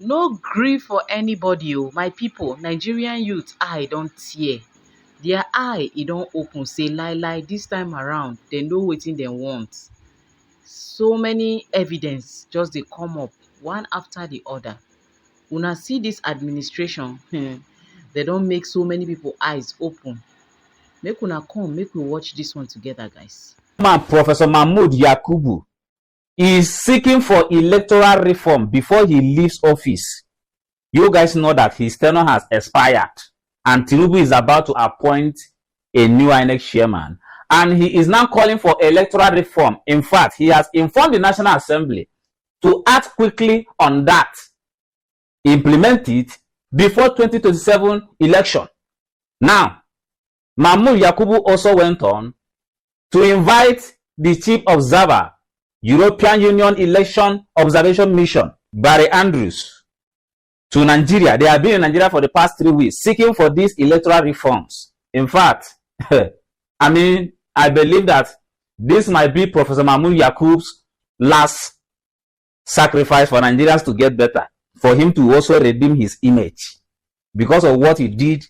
No gree for anybody o, my pipu. Nigerian youth eye don tear. Their eye e don open say lai dis time around dem know wetin dem want. So many evidence just dey come up one after the other. Una see dis administration dem don make so many pipu eyes open. Make una come make we watch dis one together, guys. Professor Mahmood Yakubu is seeking for electoral reform before he leaves office. You guys know that his tenure has expired and Tinubu is about to appoint a new inec chairman, and he is now calling for electoral reform. In fact, he has informed the National Assembly to act quickly on that, implement it before 2027 election. Now, Mahmood Yakubu also went on to invite the chief observer, European Union Election Observation Mission, Barry Andrews, to Nigeria. They have been in Nigeria for the past 3 weeks seeking for these electoral reforms. In fact, I believe that this might be Professor Mahmood Yakubu's last sacrifice for Nigerians to get better, for him to also redeem his image because of what he did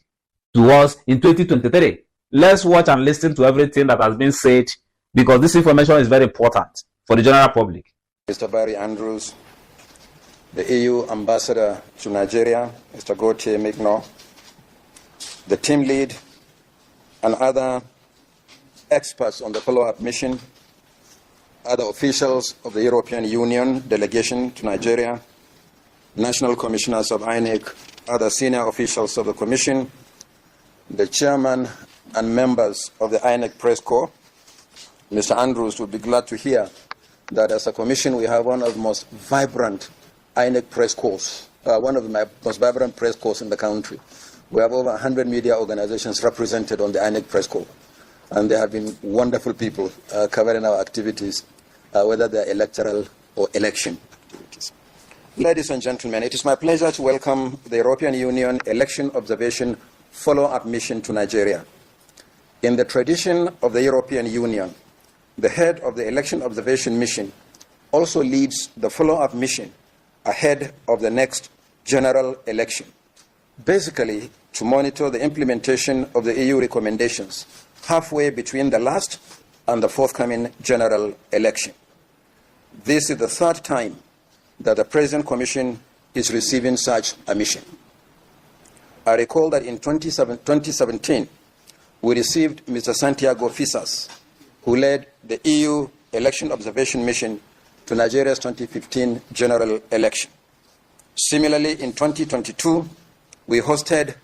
to us in 2023. Let's watch and listen to everything that has been said, because this information is very important for the general public. Mr. Barry Andrews, the EU ambassador to Nigeria, Mr. Gauthier Mignon, the team lead, and other experts on the follow-up mission, other officials of the European Union delegation to Nigeria, national commissioners of INEC, other senior officials of the Commission, the chairman and members of the INEC press corps. Mr. Andrews would be glad to hear that as a commission we have one of the most vibrant INEC press corps, one of the most vibrant press corps in the country. We have over 100 media organizations represented on the INEC press corps, and they have been wonderful people covering our activities, whether they're electoral or election activities. Ladies and gentlemen, it is my pleasure to welcome the European Union Election Observation Follow-up Mission to Nigeria. In the tradition of the European Union, the head of the Election Observation Mission also leads the follow-up mission ahead of the next general election, basically to monitor the implementation of the EU recommendations halfway between the last and the forthcoming general election. This is the third time that the present Commission is receiving such a mission. I recall that in 2017, we received Mr. Santiago Fisas, who led the EU Election Observation Mission to Nigeria's 2015 general election. Similarly, in 2022, we hosted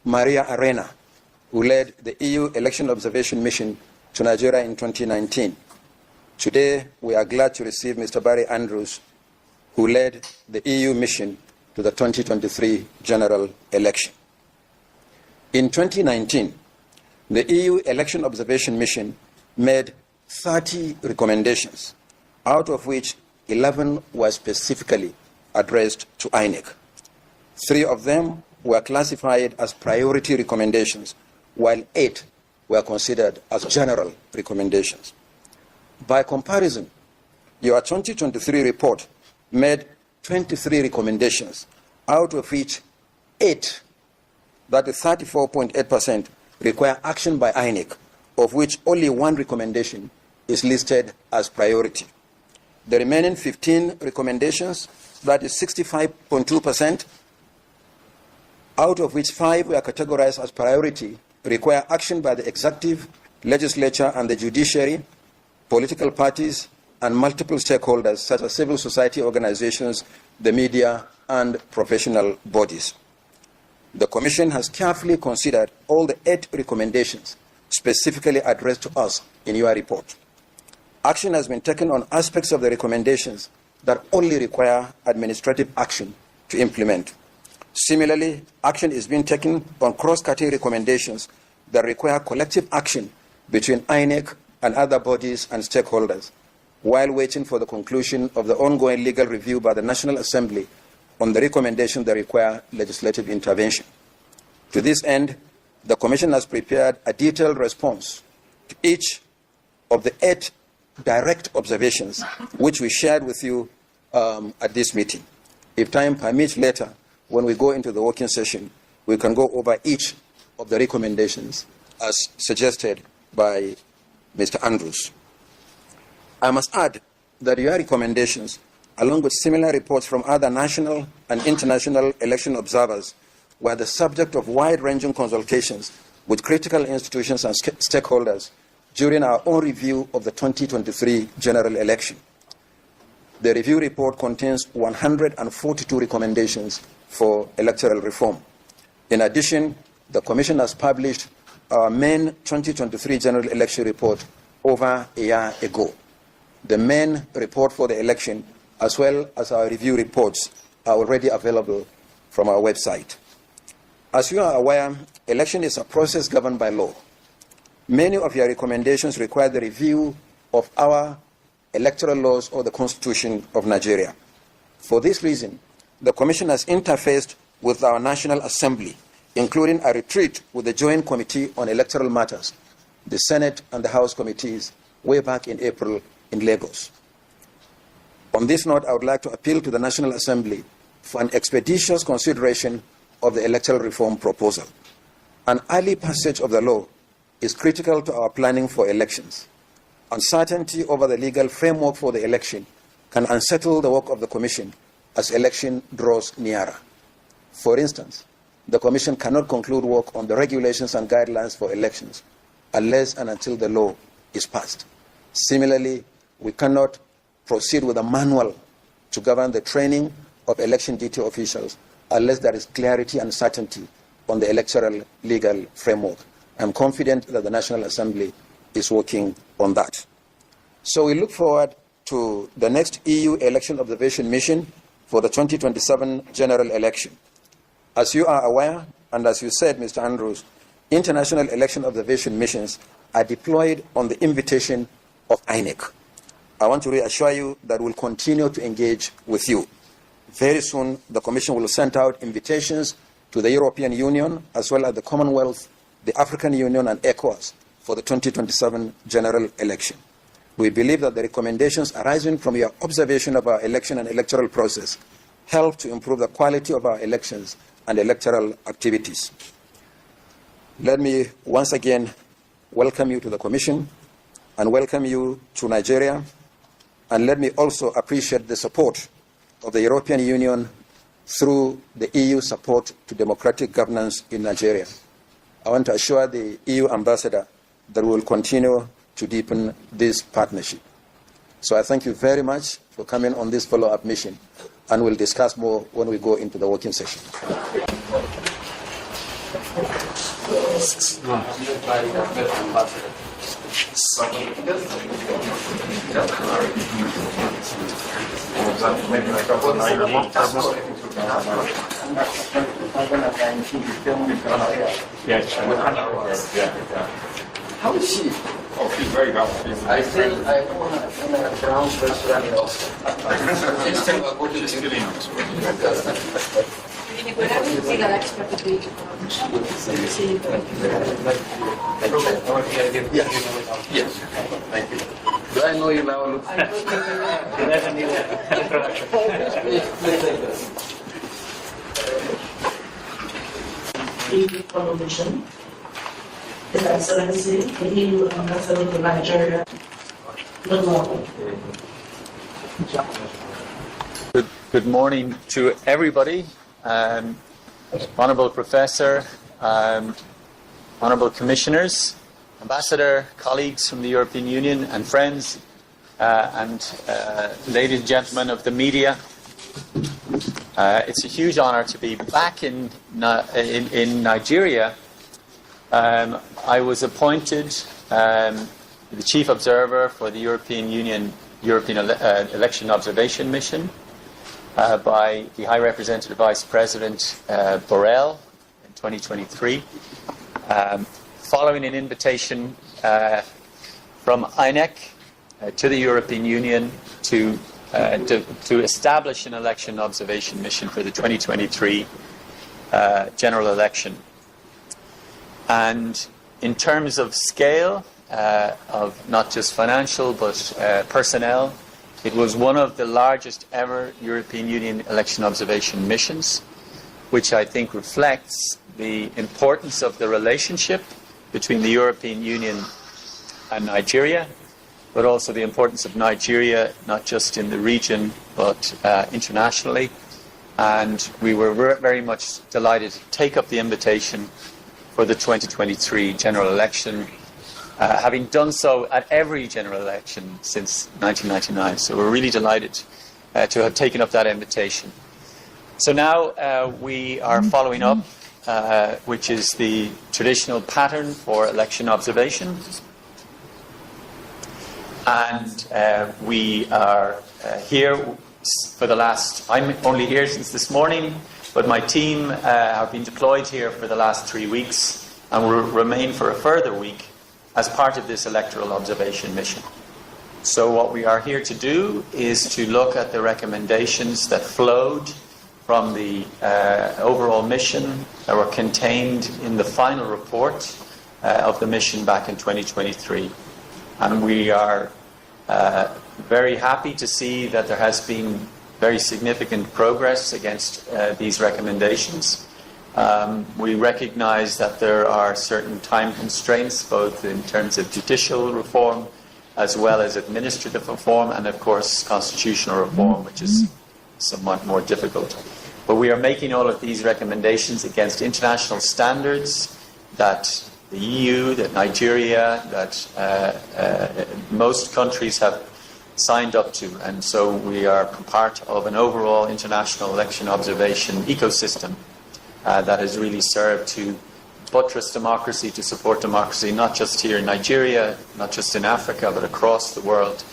Maria Arena, who led the EU Election Observation Mission to Nigeria in 2019. Today, we are glad to receive Mr. Barry Andrews, who led the EU mission to the 2023 general election. In 2019, the EU Election Observation Mission made 30 recommendations, out of which 11 were specifically addressed to INEC. 3 of them were classified as priority recommendations, while 8 were considered as general recommendations. By comparison, your 2023 report made 23 recommendations, out of which 8, that is 34.8%, require action by INEC, of which only 1 recommendation is listed as priority. The remaining 15 recommendations, that is 65.2%, out of which 5 were categorized as priority, require action by the executive, legislature, and the judiciary, political parties, and multiple stakeholders such as civil society organizations, the media, and professional bodies. The Commission has carefully considered all the 8 recommendations specifically addressed to us in your report. Action has been taken on aspects of the recommendations that only require administrative action to implement. Similarly, action is being taken on cross-cutting recommendations that require collective action between INEC and other bodies and stakeholders, while waiting for the conclusion of the ongoing legal review by the National Assembly on the recommendations that require legislative intervention. To this end, the Commission has prepared a detailed response to each of the 8 direct observations which we shared with you at this meeting. If time permits later, when we go into the working session, we can go over each of the recommendations as suggested by Mr. Andrews. I must add that your recommendations, along with similar reports from other national and international election observers, were the subject of wide-ranging consultations with critical institutions and stakeholders during our own review of the 2023 general election. The review report contains 142 recommendations for electoral reform. In addition, the Commission has published our main 2023 general election report over a year ago. The main report for the election, as well as our review reports, are already available from our website. As you are aware, election is a process governed by law. Many of your recommendations require the review of our electoral laws or the Constitution of Nigeria. For this reason, the Commission has interfaced with our National Assembly, including a retreat with the Joint Committee on Electoral Matters, the Senate and the House committees, way back in April in Lagos. On this note, I would like to appeal to the National Assembly for an expeditious consideration of the electoral reform proposal. An early passage of the law is critical to our planning for elections. Uncertainty over the legal framework for the election can unsettle the work of the Commission as election draws nearer. For instance, the Commission cannot conclude work on the regulations and guidelines for elections unless and until the law is passed. Similarly, we cannot proceed with a manual to govern the training of election duty officials unless there is clarity and certainty on the electoral legal framework. I'm confident that the National Assembly is working on that. So we look forward to the next EU Election Observation Mission for the 2027 general election. As you are aware, and as you said, Mr. Andrews, international election observation missions are deployed on the invitation of INEC. I want to reassure you that we'll continue to engage with you. Very soon, the Commission will send out invitations to the European Union, as well as the Commonwealth, the African Union, and ECOWAS for the 2027 general election. We believe that the recommendations arising from your observation of our election and electoral process help to improve the quality of our elections and electoral activities. Let me once again welcome you to the Commission and welcome you to Nigeria. And let me also appreciate the support of the European Union through the EU support to democratic governance in Nigeria. I want to assure the EU ambassador that we will continue to deepen this partnership. So I thank you very much for coming on this follow-up mission, and we'll discuss more when we go into the working session. How is she? Oh, she's very well. I think I want a brown restaurant also. She's killing us. Yes. Thank you. Do I know you now? Look. Coalition. His Excellency, the EU Ambassador to Nigeria. Good morning. Good morning to everybody. Honourable Professor, Honourable Commissioners, Ambassador, colleagues from the European Union and friends, and ladies and gentlemen of the media. It's a huge honour to be back in Nigeria. I was appointed the Chief Observer for the European Election Observation Mission by the High Representative Vice President Borrell in 2023, following an invitation from INEC to the European Union to establish an election observation mission for the 2023 general election. And in terms of scale, of not just financial but personnel, It was one of the largest ever European Union election observation missions, which I think reflects the importance of the relationship between the European Union and Nigeria, but also the importance of Nigeria, not just in the region, but internationally. And we were very much delighted to take up the invitation for the 2023 general election, having done so at every general election since 1999. So we're really delighted to have taken up that invitation. So now we are following up, which is the traditional pattern for election observation. And we are here for the last, I'm only here since this morning, but my team have been deployed here for the last 3 weeks and will remain for a further week as part of this electoral observation mission. So what we are here to do is to look at the recommendations that flowed from the overall mission that were contained in the final report of the mission back in 2023. And we are very happy to see that there has been very significant progress against these recommendations. We recognize that there are certain time constraints, both in terms of judicial reform as well as administrative reform, and of course constitutional reform, which is somewhat more difficult. But we are making all of these recommendations against international standards that the EU, that Nigeria, that most countries have signed up to. And so we are part of an overall international election observation ecosystem that has really served to buttress democracy, to support democracy, not just here in Nigeria, not just in Africa, but across the world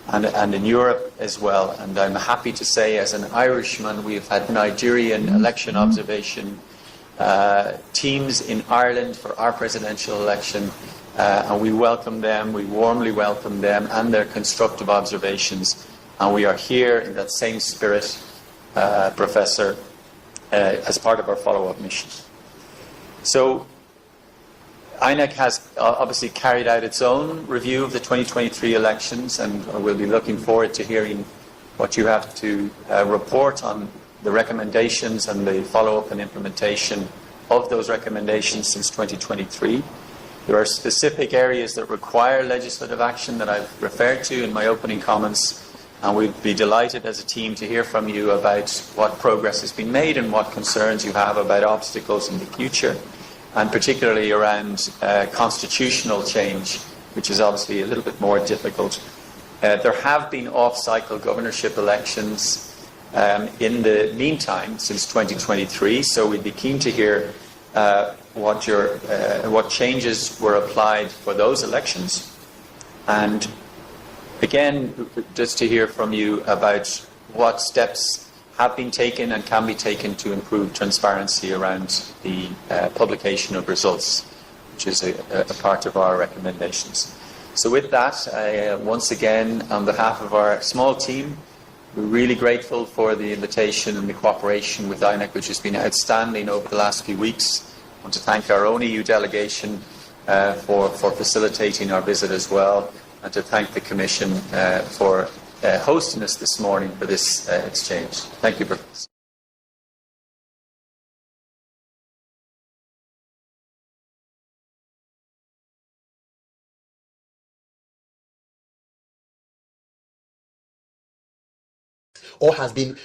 and in Europe as well. And I'm happy to say, as an Irishman, we've had Nigerian election observation teams in Ireland for our presidential election, and we welcome them, we warmly welcome them and their constructive observations. And we are here in that same spirit, Professor, as part of our follow-up mission. So INEC has obviously carried out its own review of the 2023 elections, and we'll be looking forward to hearing what you have to report on the recommendations and the follow-up and implementation of those recommendations since 2023. There are specific areas that require legislative action that I've referred to in my opening comments, and we'd be delighted as a team to hear from you about what progress has been made and what concerns you have about obstacles in the future, and particularly around constitutional change, which is obviously a little bit more difficult. There have been off-cycle governorship elections in the meantime since 2023, so we'd be keen to hear what changes were applied for those elections. And again, just to hear from you about what steps have been taken and can be taken to improve transparency around the publication of results, which is a part of our recommendations. So with that, once again, on behalf of our small team, we're really grateful for the invitation and the cooperation with INEC, which has been outstanding over the last few weeks. I want to thank our own EU delegation for facilitating our visit as well, and to thank the Commission for hosting us this morning for this exchange. Thank you, Professor. Or has been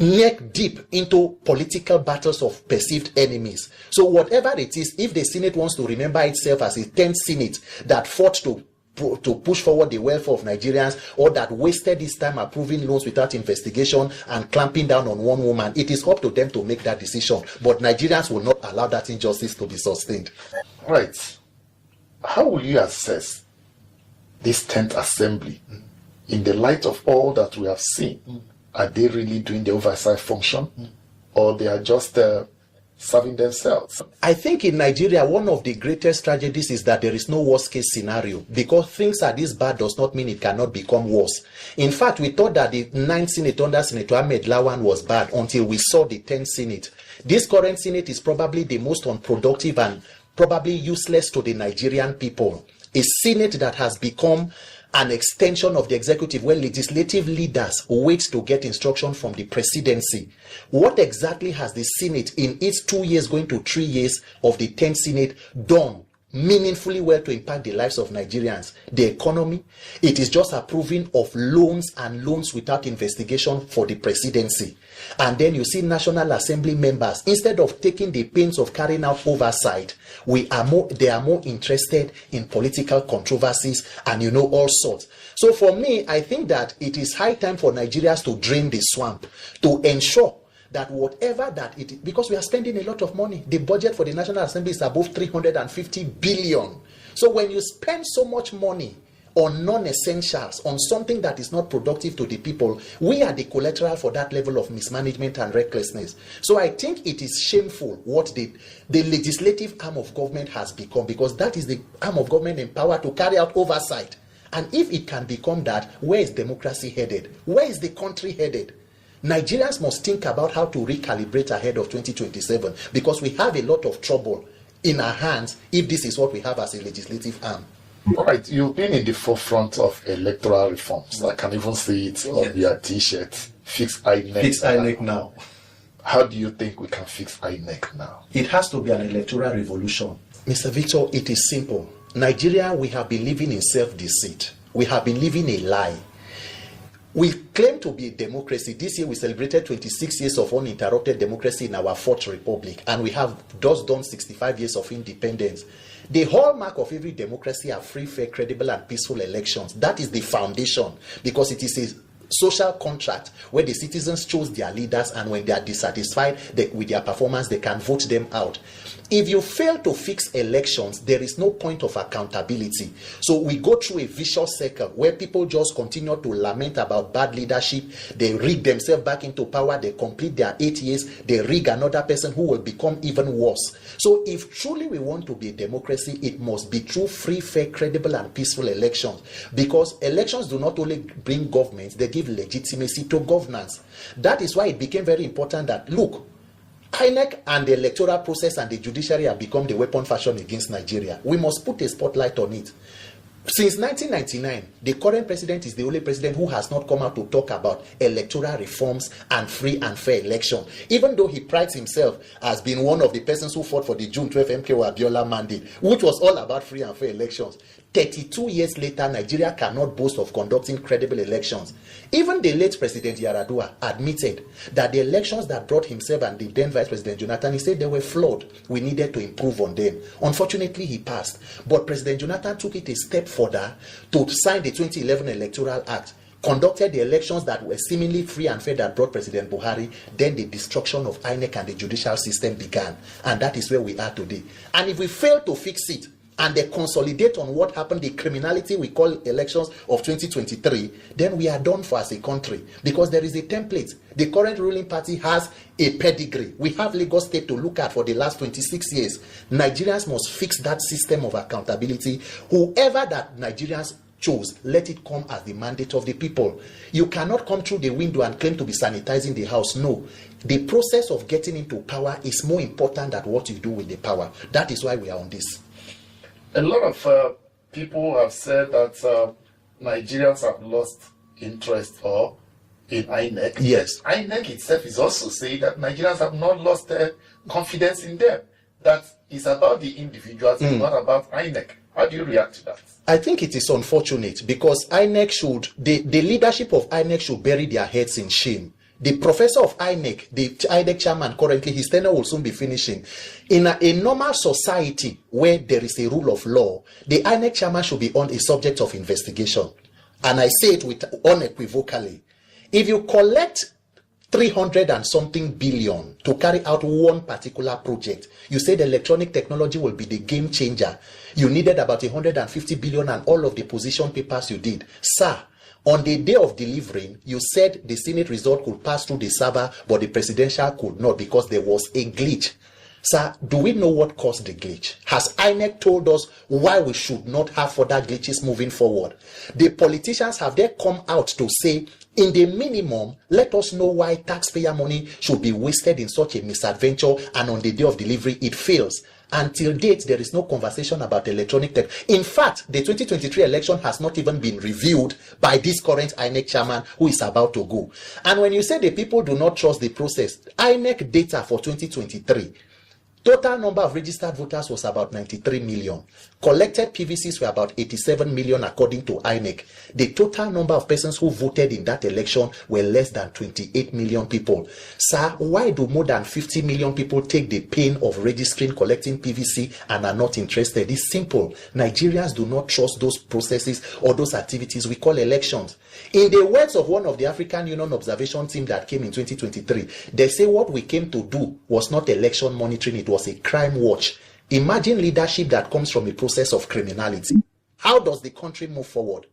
neck deep into political battles of perceived enemies. So whatever it is, if the Senate wants to remember itself as a 10th Senate that fought to push forward the welfare of Nigerians, or that wasted its time approving loans without investigation and clamping down on one woman, it is up to them to make that decision. But Nigerians will not allow that injustice to be sustained. Right. How will you assess this 10th Assembly in the light of all that we have seen? Are they really doing the oversight function, or they are just serving themselves? I think in Nigeria, one of the greatest tragedies is that there is no worst case scenario. Because things are this bad does not mean it cannot become worse. In fact, we thought that the 9th Senate under Senator Ahmed Lawan was bad until we saw the 10th Senate. This current Senate is probably the most unproductive and probably useless to the Nigerian people. A Senate that has become an extension of the executive where legislative leaders wait to get instruction from the presidency. What exactly has the Senate in its 2 years going to 3 years of the 10th Senate done meaningfully well to impact the lives of Nigerians? The economy. It is just approving of loans and loans without investigation for the presidency. And then you see National Assembly members, instead of taking the pains of carrying out oversight, they are more interested in political controversies and all sorts. So for me, I think that it is high time for Nigerians to drain the swamp, to ensure that whatever that it is, because we are spending a lot of money. The budget for the National Assembly is above 350 billion. So when you spend so much money on non-essentials, on something that is not productive to the people, we are the collateral for that level of mismanagement and recklessness. So I think it is shameful what the legislative arm of government has become, because that is the arm of government empowered to carry out oversight. And if it can become that, where is democracy headed? Where is the country headed? Nigerians must think about how to recalibrate ahead of 2027, because we have a lot of trouble in our hands if this is what we have as a legislative arm. All right, you've been in the forefront of electoral reforms. I can even see it on your T-shirt. Fix INEC. Fix INEC now. How do you think we can fix INEC now? It has to be an electoral revolution. Mr. Victor, it is simple. Nigeria, we have been living in self-deceit. We have been living a lie. We claim to be a democracy. This year we celebrated 26 years of uninterrupted democracy in our fourth republic, and we have just done 65 years of independence. The hallmark of every democracy are free, fair, credible, and peaceful elections. That is the foundation, because it is a social contract where the citizens choose their leaders, and when they are dissatisfied with their performance, they can vote them out. If you fail to fix elections, there is no point of accountability. So we go through a vicious circle where people just continue to lament about bad leadership. They rig themselves back into power. They complete their 8 years. They rig another person who will become even worse. So if truly we want to be a democracy, it must be through free, fair, credible, and peaceful elections. Because elections do not only bring governments, they give legitimacy to governance. That is why it became very important that, look, INEC and the electoral process and the judiciary have become the weapon fashion against Nigeria. We must put a spotlight on it. Since 1999, the current president is the only president who has not come out to talk about electoral reforms and free and fair election, even though he prides himself as being one of the persons who fought for the June 12 MKO Abiola mandate, which was all about free and fair elections. 32 years later, Nigeria cannot boast of conducting credible elections. Even the late President Yaradua admitted that the elections that brought himself and the then Vice President Jonathan, he said they were flawed. We needed to improve on them. Unfortunately, he passed. But President Jonathan took it a step further to sign the 2011 Electoral Act, conducted the elections that were seemingly free and fair that brought President Buhari. Then the destruction of INEC and the judicial system began. And that is where we are today. And if we fail to fix it, and they consolidate on what happened, the criminality we call elections of 2023, then we are done for as a country, because there is a template. The current ruling party has a pedigree. We have Lagos State to look at for the last 26 years. Nigerians must fix that system of accountability. Whoever that Nigerians chose, let it come as the mandate of the people. You cannot come through the window and claim to be sanitizing the house. No. The process of getting into power is more important than what you do with the power. That is why we are on this. A lot of people have said that Nigerians have lost interest in INEC. Yes. INEC itself is also saying that Nigerians have not lost confidence in them. That is about the individuals, it's not about INEC. How do you react to that? I think it is unfortunate, because INEC should, the leadership of INEC should bury their heads in shame. The professor of INEC, the INEC chairman currently, his tenure will soon be finishing. In a normal society where there is a rule of law, the INEC chairman should be on a subject of investigation. And I say it with unequivocally. If you collect 300 and something billion to carry out one particular project, you said electronic technology will be the game changer. You needed about 150 billion and all of the position papers you did. Sir, on the day of delivering, you said the Senate result could pass through the server, but the presidential could not because there was a glitch. Sir, do we know what caused the glitch? Has INEC told us why we should not have further glitches moving forward? The politicians, have they come out to say, in the minimum, let us know why taxpayer money should be wasted in such a misadventure, and on the day of delivery it fails? Until date, there is no conversation about electronic tech. In fact, the 2023 election has not even been reviewed by this current INEC chairman who is about to go. And when you say the people do not trust the process, INEC data for 2023, total number of registered voters was about 93 million. Collected PVCs were about 87 million according to INEC. The total number of persons who voted in that election were less than 28 million people. Sir, why do more than 50 million people take the pain of registering, collecting PVC and are not interested? It's simple. Nigerians do not trust those processes or those activities we call elections. In the words of one of the African Union observation team that came in 2023, they say what we came to do was not election monitoring, it was a crime watch. Imagine leadership that comes from a process of criminality. How does the country move forward?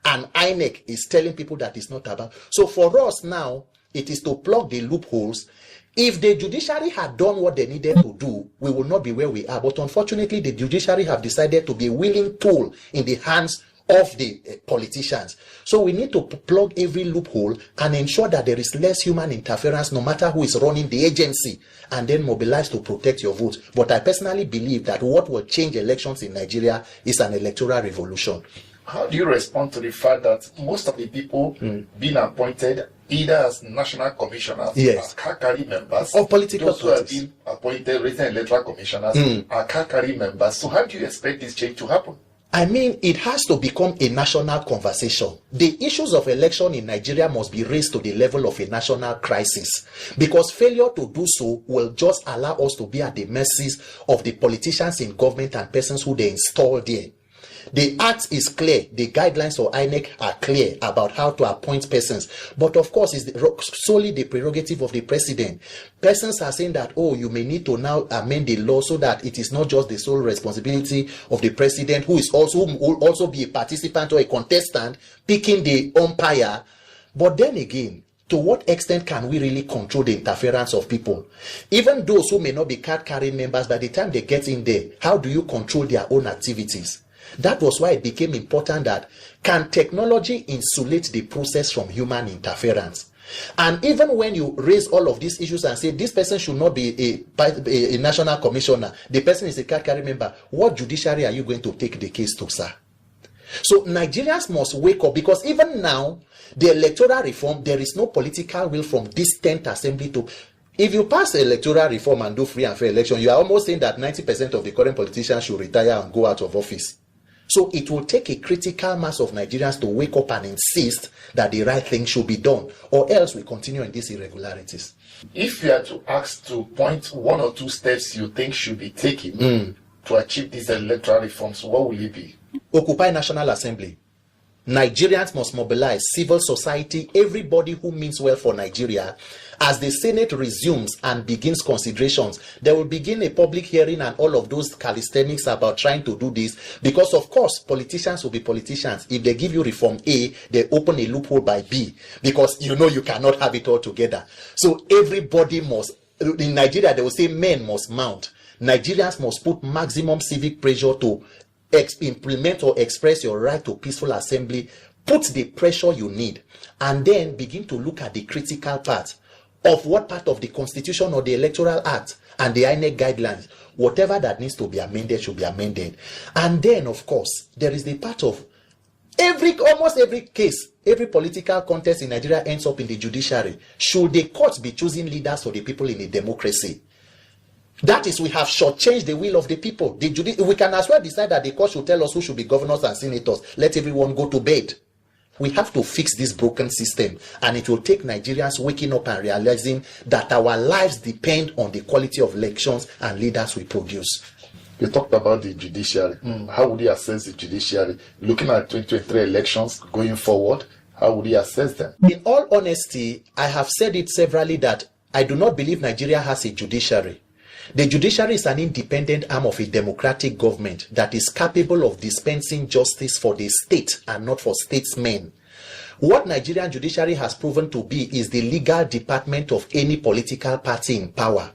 And INEC is telling people that it's not about. So for us now, it is to plug the loopholes. If the judiciary had done what they needed to do, we would not be where we are. But unfortunately, the judiciary have decided to be a willing tool in the hands of the politicians. So we need to plug every loophole and ensure that there is less human interference no matter who is running the agency, and then mobilize to protect your vote. But I personally believe that what will change elections in Nigeria is an electoral revolution. How do you respond to the fact that most of the people being appointed either as national commissioners, as CACARI members, or political those who have been appointed resident electoral commissioners are CACARI members? So how do you expect this change to happen? I mean, it has to become a national conversation. The issues of election in Nigeria must be raised to the level of a national crisis, because failure to do so will just allow us to be at the mercies of the politicians in government and persons who they install there. The act is clear. The guidelines for INEC are clear about how to appoint persons. But of course, it's solely the prerogative of the president. Persons are saying that, oh, you may need to now amend the law so that it is not just the sole responsibility of the president, who will also be a participant or a contestant, picking the umpire. But then again, to what extent can we really control the interference of people? Even those who may not be card-carrying members, by the time they get in there, how do you control their own activities? That was why it became important that can technology insulate the process from human interference? And even when you raise all of these issues and say this person should not be a national commissioner, the person is a card-carrying member, what judiciary are you going to take the case to, sir? So Nigerians must wake up, because even now, the electoral reform, there is no political will from this 10th assembly to... If you pass electoral reform and do free and fair election, you are almost saying that 90% of the current politicians should retire and go out of office. So it will take a critical mass of Nigerians to wake up and insist that the right thing should be done, or else we continue in these irregularities. If you are to ask to point one or two steps you think should be taken to achieve these electoral reforms, what will it be? Occupy National Assembly. Nigerians must mobilize civil society, everybody who means well for Nigeria. As the Senate resumes and begins considerations, they will begin a public hearing and all of those calisthenics about trying to do this, because of course politicians will be politicians. If they give you reform A, they open a loophole by B, because you know you cannot have it all together. So everybody must, in Nigeria they will say men must mount. Nigerians must put maximum civic pressure to implement or express your right to peaceful assembly. Put the pressure you need, and then begin to look at the critical part of what part of the Constitution or the Electoral Act and the INEC guidelines, whatever that needs to be amended should be amended. And then, of course, there is the part of almost every case, every political contest in Nigeria ends up in the judiciary. Should the courts be choosing leaders for the people in a democracy? That is, we have shortchanged the will of the people. We can as well decide that the court should tell us who should be governors and senators. Let everyone go to bed. We have to fix this broken system, and it will take Nigerians waking up and realizing that our lives depend on the quality of elections and leaders we produce. You talked about the judiciary. How would you assess the judiciary? Looking at 2023 elections going forward, how would you assess them? In all honesty, I have said it severally that I do not believe Nigeria has a judiciary. The judiciary is an independent arm of a democratic government that is capable of dispensing justice for the state and not for statesmen. What Nigerian judiciary has proven to be is the legal department of any political party in power,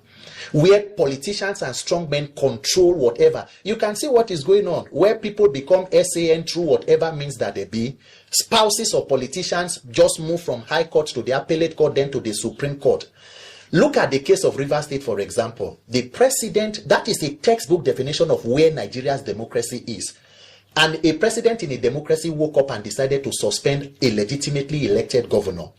where politicians and strongmen control whatever. You can see what is going on, where people become SAN through whatever means that they be. Spouses of politicians just move from high court to the appellate court, then to the Supreme Court. Look at the case of Rivers State, for example. The president, that is a textbook definition of where Nigeria's democracy is. And a president in a democracy woke up and decided to suspend a legitimately elected governor.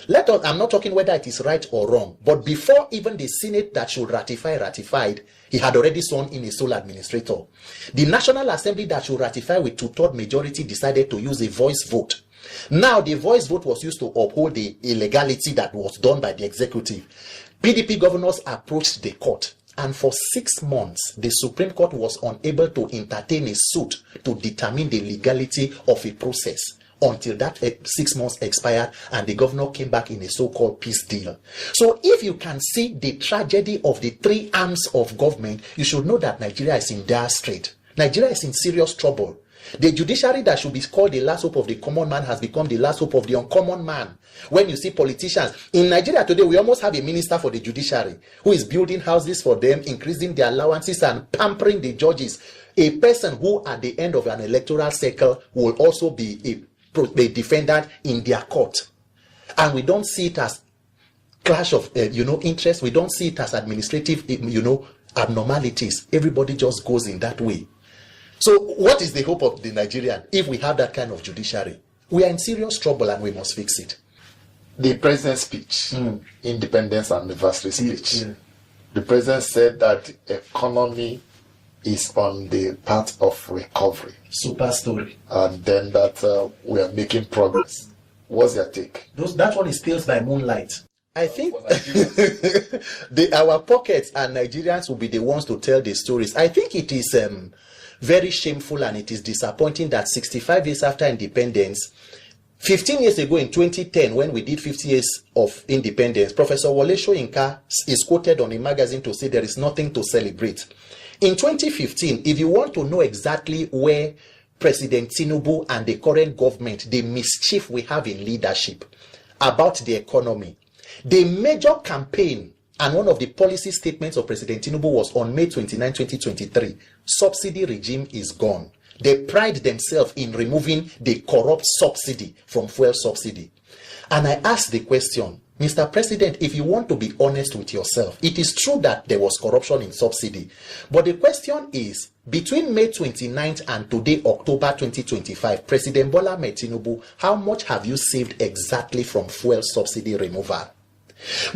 I'm not talking whether it is right or wrong, but before even the Senate that should ratify ratified, he had already sworn in a sole administrator. The National Assembly that should ratify with 2/3 majority decided to use a voice vote. Now, the voice vote was used to uphold the illegality that was done by the executive. PDP governors approached the court, and for 6 months, the Supreme Court was unable to entertain a suit to determine the legality of a process until that 6 months expired and the governor came back in a so-called peace deal. So if you can see the tragedy of the 3 arms of government, you should know that Nigeria is in dire strait. Nigeria is in serious trouble. The judiciary that should be called the last hope of the common man has become the last hope of the uncommon man. When you see politicians in Nigeria today, we almost have a minister for the judiciary who is building houses for them, increasing their allowances and pampering the judges. A person who at the end of an electoral cycle will also be a defendant in their court. And we don't see it as clash of interest. We don't see it as administrative abnormalities. Everybody just goes in that way. So what is the hope of the Nigerian if we have that kind of judiciary? We are in serious trouble and we must fix it. The president's speech, independence anniversary speech, the president said that the economy is on the path of recovery. Super story. And then that we are making progress. What's your take? That one is Tales by Moonlight. I think our pockets and Nigerians will be the ones to tell the stories. I think it is very shameful and it is disappointing that 65 years after independence, 15 years ago in 2010, when we did 50 years of independence, Professor Wole Soyinka is quoted on a magazine to say there is nothing to celebrate. In 2015, if you want to know exactly where President Tinubu and the current government, the mischief we have in leadership about the economy, the major campaign and one of the policy statements of President Tinubu was on May 29, 2023, subsidy regime is gone. They pride themselves in removing the corrupt subsidy from fuel subsidy. And I asked the question, Mr. President, if you want to be honest with yourself, it is true that there was corruption in subsidy. But the question is, between May 29th and today, October 2025, President Bola Ahmed Tinubu, how much have you saved exactly from fuel subsidy removal?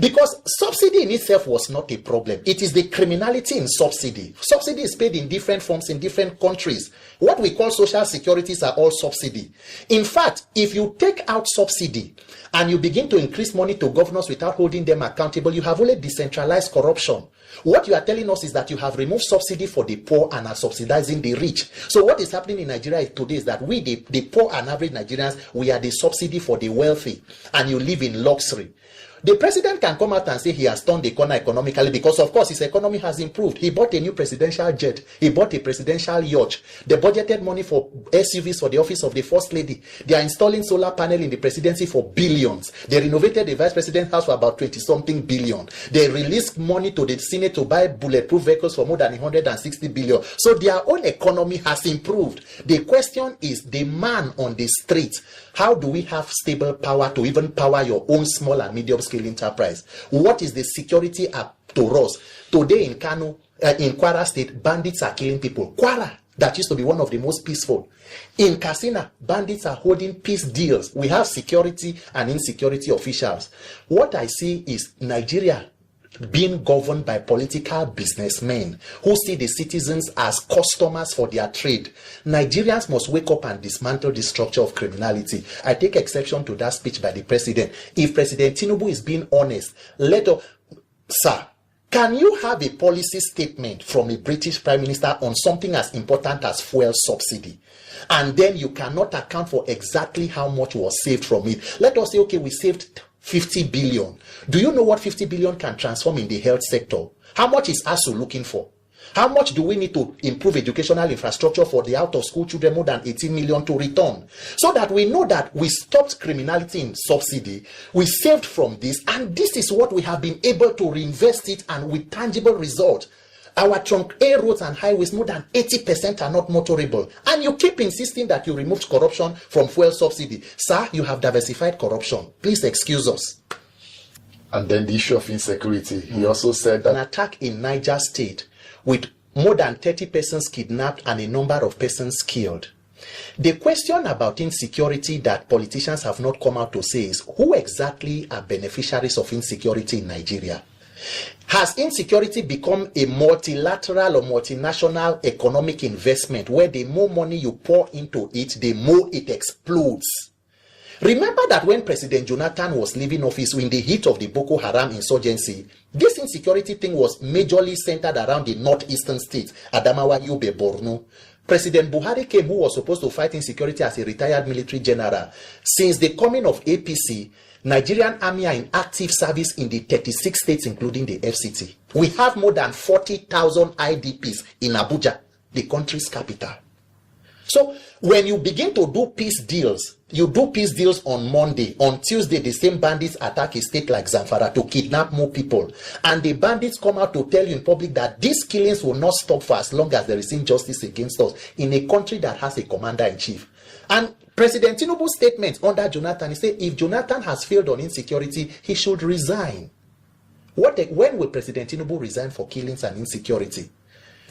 Because subsidy in itself was not a problem. It is the criminality in subsidy. Subsidy is paid in different forms in different countries. What we call social securities are all subsidy. In fact, if you take out subsidy and you begin to increase money to governors without holding them accountable, you have only decentralized corruption. What you are telling us is that you have removed subsidy for the poor and are subsidizing the rich. So what is happening in Nigeria today is that we, the poor and average Nigerians, we are the subsidy for the wealthy, and you live in luxury. The president can come out and say he has turned the corner economically because, of course, his economy has improved. He bought a new presidential jet. He bought a presidential yacht. They budgeted money for SUVs for the office of the first lady. They are installing solar panel in the presidency for billions. They renovated the vice president's house for about 20-something billion. They released money to the Senate to buy bulletproof vehicles for more than 160 billion. So their own economy has improved. The question is, the man on the street, how do we have stable power to even power your own small and medium scale enterprise? What is the security up to us? Today in Kano, in Kwara State, bandits are killing people. Kwara, that used to be one of the most peaceful. In Katsina, bandits are holding peace deals. We have security and insecurity officials. What I see is Nigeria being governed by political businessmen who see the citizens as customers for their trade. Nigerians must wake up and dismantle the structure of criminality. I take exception to that speech by the president. If President Tinubu is being honest, sir, can you have a policy statement from a British Prime Minister on something as important as fuel subsidy, and then you cannot account for exactly how much was saved from it? Let us say, okay, we saved 50 billion. Do you know what 50 billion can transform in the health sector? How much is ASU looking for? How much do we need to improve educational infrastructure for the out-of-school children, more than 18 million to return? So that we know that we stopped criminality in subsidy, we saved from this, and this is what we have been able to reinvest it, and with tangible result. Our trunk A roads and highways, more than 80% are not motorable. And you keep insisting that you removed corruption from fuel subsidy. Sir, you have diversified corruption. Please excuse us. And then the issue of insecurity. He also said that an attack in Niger State with more than 30 persons kidnapped and a number of persons killed. The question about insecurity that politicians have not come out to say is, who exactly are beneficiaries of insecurity in Nigeria? Has insecurity become a multilateral or multinational economic investment where the more money you pour into it, the more it explodes? Remember that when President Jonathan was leaving office in the heat of the Boko Haram insurgency, this insecurity thing was majorly centered around the northeastern states, Adamawa, Yobe, Borno. President Buhari came, who was supposed to fight insecurity as a retired military general. Since the coming of APC, Nigerian army are in active service in the 36 states, including the FCT. We have more than 40,000 IDPs in Abuja, the country's capital. So when you begin to do peace deals, you do peace deals on Monday. On Tuesday, the same bandits attack a state like Zamfara to kidnap more people. And the bandits come out to tell you in public that these killings will not stop for as long as there is injustice against us in a country that has a commander-in-chief. And President Tinubu's statement under Jonathan, he said if Jonathan has failed on insecurity, he should resign. When will President Tinubu resign for killings and insecurity?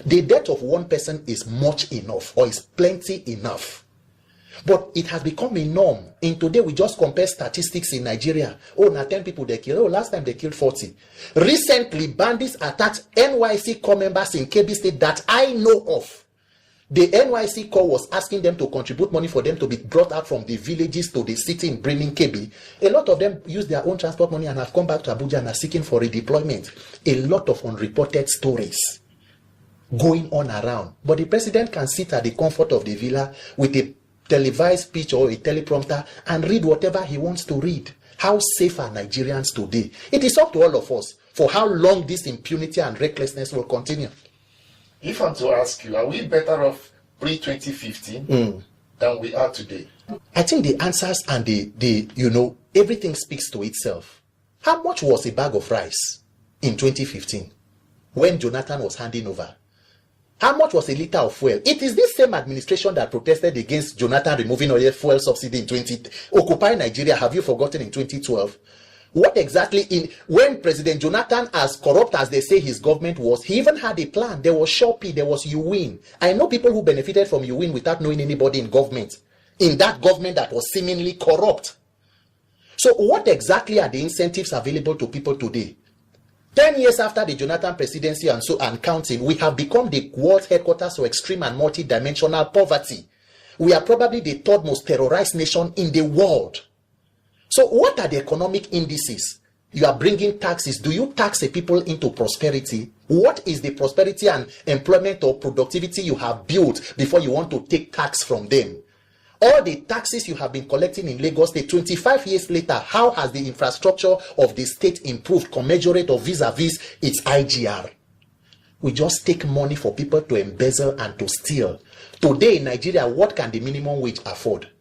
The death of one person is much enough, or is plenty enough. But it has become a norm. In today, we just compare statistics in Nigeria. Oh, now 10 people they killed. Oh, last time they killed 40. Recently, bandits attacked NYC corps members in Kebbi State that I know of. The NYC corps was asking them to contribute money for them to be brought out from the villages to the city in Bremen, Kebbi. A lot of them use their own transport money and have come back to Abuja and are seeking for redeployment. A lot of unreported stories going on around. But the president can sit at the comfort of the villa with a televised speech or a teleprompter and read whatever he wants to read. How safe are Nigerians today? It is up to all of us for how long this impunity and recklessness will continue. if I'm to ask you, are we better off pre-2015 than we are today? I think the answers and the everything speaks to itself. How much was a bag of rice in 2015 when Jonathan was handing over? How much was a liter of fuel? It is this same administration that protested against Jonathan removing oil fuel subsidy in Occupy Nigeria. Have you forgotten in 2012? What exactly when President Jonathan, as corrupt as they say his government was, he even had a plan. There was Shopee, there was UWIN. I know people who benefited from UWIN without knowing anybody in government. In that government that was seemingly corrupt. So what exactly are the incentives available to people today? 10 years after the Jonathan presidency and counting, we have become the world's headquarters for extreme and multi-dimensional poverty. We are probably the third most terrorized nation in the world. So what are the economic indices? You are bringing taxes. Do you tax the people into prosperity? What is the prosperity and employment or productivity you have built before you want to take tax from them? All the taxes you have been collecting in Lagos State, 25 years later, how has the infrastructure of the state improved commensurate or vis-a-vis its IGR? We just take money for people to embezzle and to steal. Today in Nigeria, what can the minimum wage afford?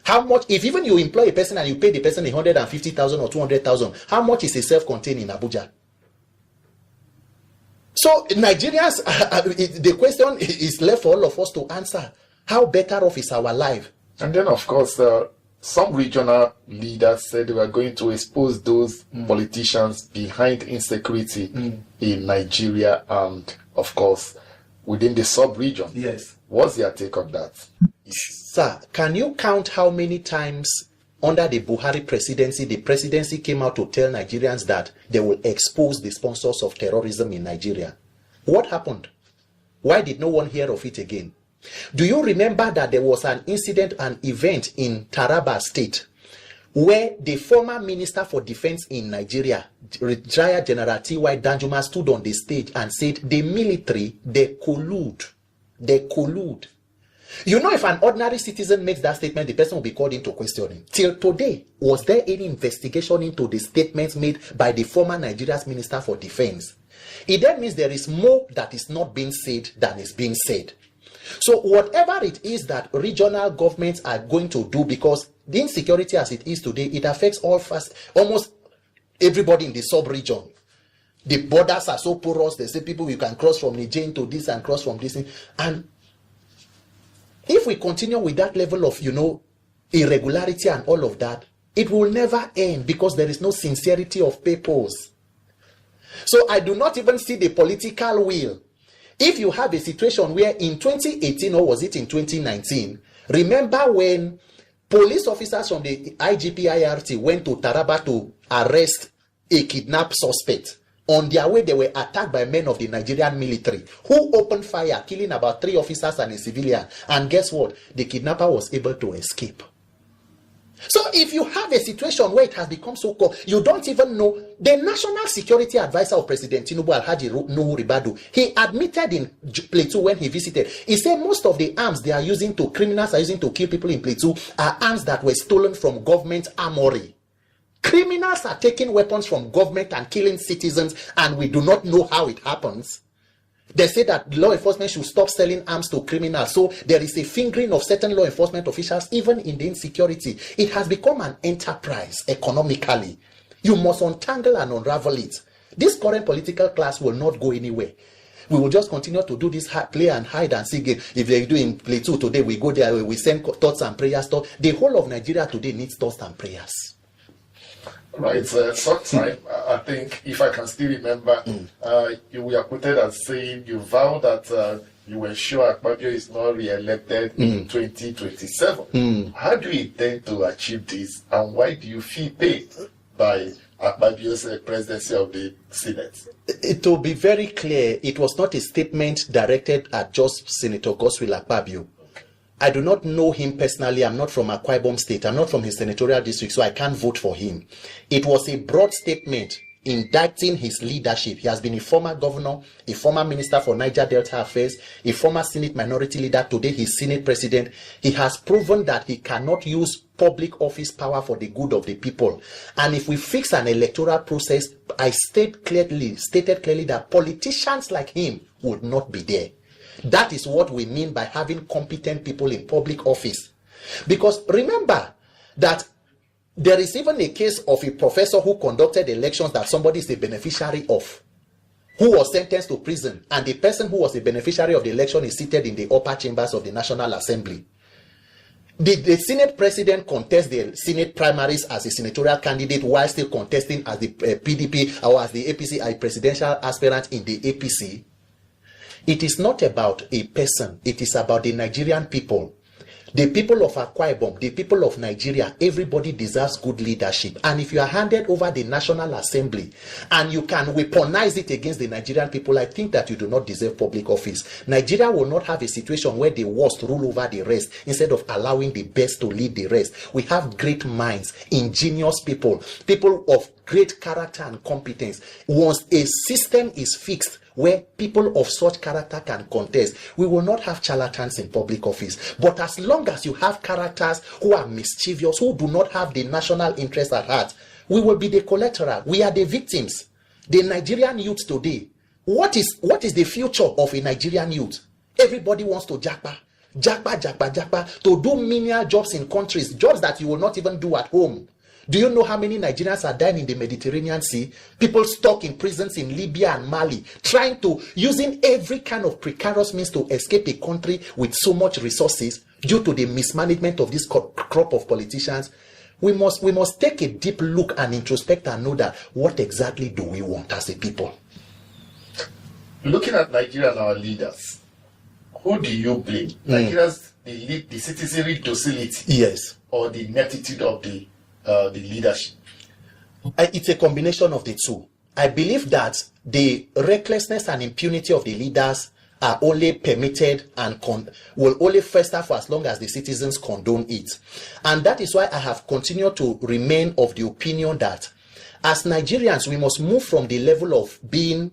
How much, if even you employ a person and you pay the person 150,000 or 200,000, how much is a self-contained in Abuja? So Nigerians, the question is left for all of us to answer. How better off is our life? And then, of course, some regional leaders said they were going to expose those politicians behind insecurity in Nigeria and, of course, within the sub-region. Yes. What's your take on that? Sir, can you count how many times under the Buhari presidency, the presidency came out to tell Nigerians that they will expose the sponsors of terrorism in Nigeria? What happened? Why did no one hear of it again? Do you remember that there was an incident, an event in Taraba State where the former Minister for Defense in Nigeria, retired General T.Y. Danjuma, stood on the stage and said the military, they collude. They collude. You know, if an ordinary citizen makes that statement, the person will be called into questioning. Till today, was there any investigation into the statements made by the former Nigeria's Minister for Defense? It then means there is more that is not being said than is being said. So whatever it is that regional governments are going to do, because the insecurity as it is today, it affects almost everybody in the sub-region. The borders are so porous, they say people, you can cross from Niger into this and cross from this. And if we continue with that level of, irregularity and all of that, It will never end because there is no sincerity of purpose. So I do not even see the political will. If you have a situation where in 2018, or was it in 2019, remember when police officers from the IGP-IRT went to Taraba to arrest a kidnapped suspect. On their way, they were attacked by men of the Nigerian military who opened fire, killing about 3 officers and a civilian. And guess what? The kidnapper was able to escape. So if you have a situation where it has become so cold, you don't even know. The National Security Advisor of President Tinubu, Alhaji Nuhu Ribadu, he admitted in Plateau when he visited, he said most of the arms they are using to, criminals are using to kill people in Plateau are arms that were stolen from government armory. Criminals are taking weapons from government and killing citizens, and we do not know how it happens. They say that law enforcement should stop selling arms to criminals. So there is a fingering of certain law enforcement officials, even in the insecurity. It has become an enterprise economically. You must untangle and unravel it. This current political class will not go anywhere. We will just continue to do this play and hide and seek game. If they do in Plateau today, we go there, we send thoughts and prayers. The whole of Nigeria today needs thoughts and prayers. Right, sometime, I think, if I can still remember, you were quoted as saying you vow that you were sure Akpabio is not re-elected in 2027. How do you intend to achieve this, and why do you feel paid by Akpabio's presidency of the Senate? To be very clear, it was not a statement directed at just Senator Godswill Akpabio. I do not know him personally. I'm not from Akwa Ibom State. I'm not from his senatorial district, so I can't vote for him. It was a broad statement indicting his leadership. He has been a former governor, a former minister for Niger Delta Affairs, a former Senate minority leader. Today, he's Senate president. He has proven that he cannot use public office power for the good of the people. And if we fix an electoral process, I stated clearly that politicians like him would not be there. That is what we mean by having competent people in public office. Because remember that there is even a case of a professor who conducted elections that somebody is a beneficiary of, who was sentenced to prison, and the person who was a beneficiary of the election is seated in the upper chambers of the National Assembly. The Senate president contests the Senate primaries as a senatorial candidate while still contesting as the PDP or as the APC, a presidential aspirant in the APC. It is not about a person. It is about the Nigerian people. The people of Akwa Ibom, the people of Nigeria, everybody deserves good leadership. And if you are handed over the National Assembly and you can weaponize it against the Nigerian people, I think that you do not deserve public office. Nigeria will not have a situation where the worst rule over the rest instead of allowing the best to lead the rest. We have great minds, ingenious people, people of great character and competence. Once a system is fixed where people of such character can contest, we will not have charlatans in public office. But as long as you have characters who are mischievous, who do not have the national interest at heart, we will be the collateral. We are the victims. The Nigerian youth today, what is the future of a Nigerian youth? Everybody wants to japa, to do menial jobs in countries, jobs that you will not even do at home. Do you know how many Nigerians are dying in the Mediterranean Sea? People stuck in prisons in Libya and Mali, using every kind of precarious means to escape a country with so much resources due to the mismanagement of this crop of politicians. We must take a deep look and introspect and know that what exactly do we want as a people? Looking at Nigeria and our leaders, who do you blame? Nigeria's the citizenry docility, yes, or the ineptitude of the leadership? It's a combination of the two. I believe that the recklessness and impunity of the leaders are only permitted and will only fester for as long as the citizens condone it. And that is why I have continued to remain of the opinion that as Nigerians, we must move from the level of being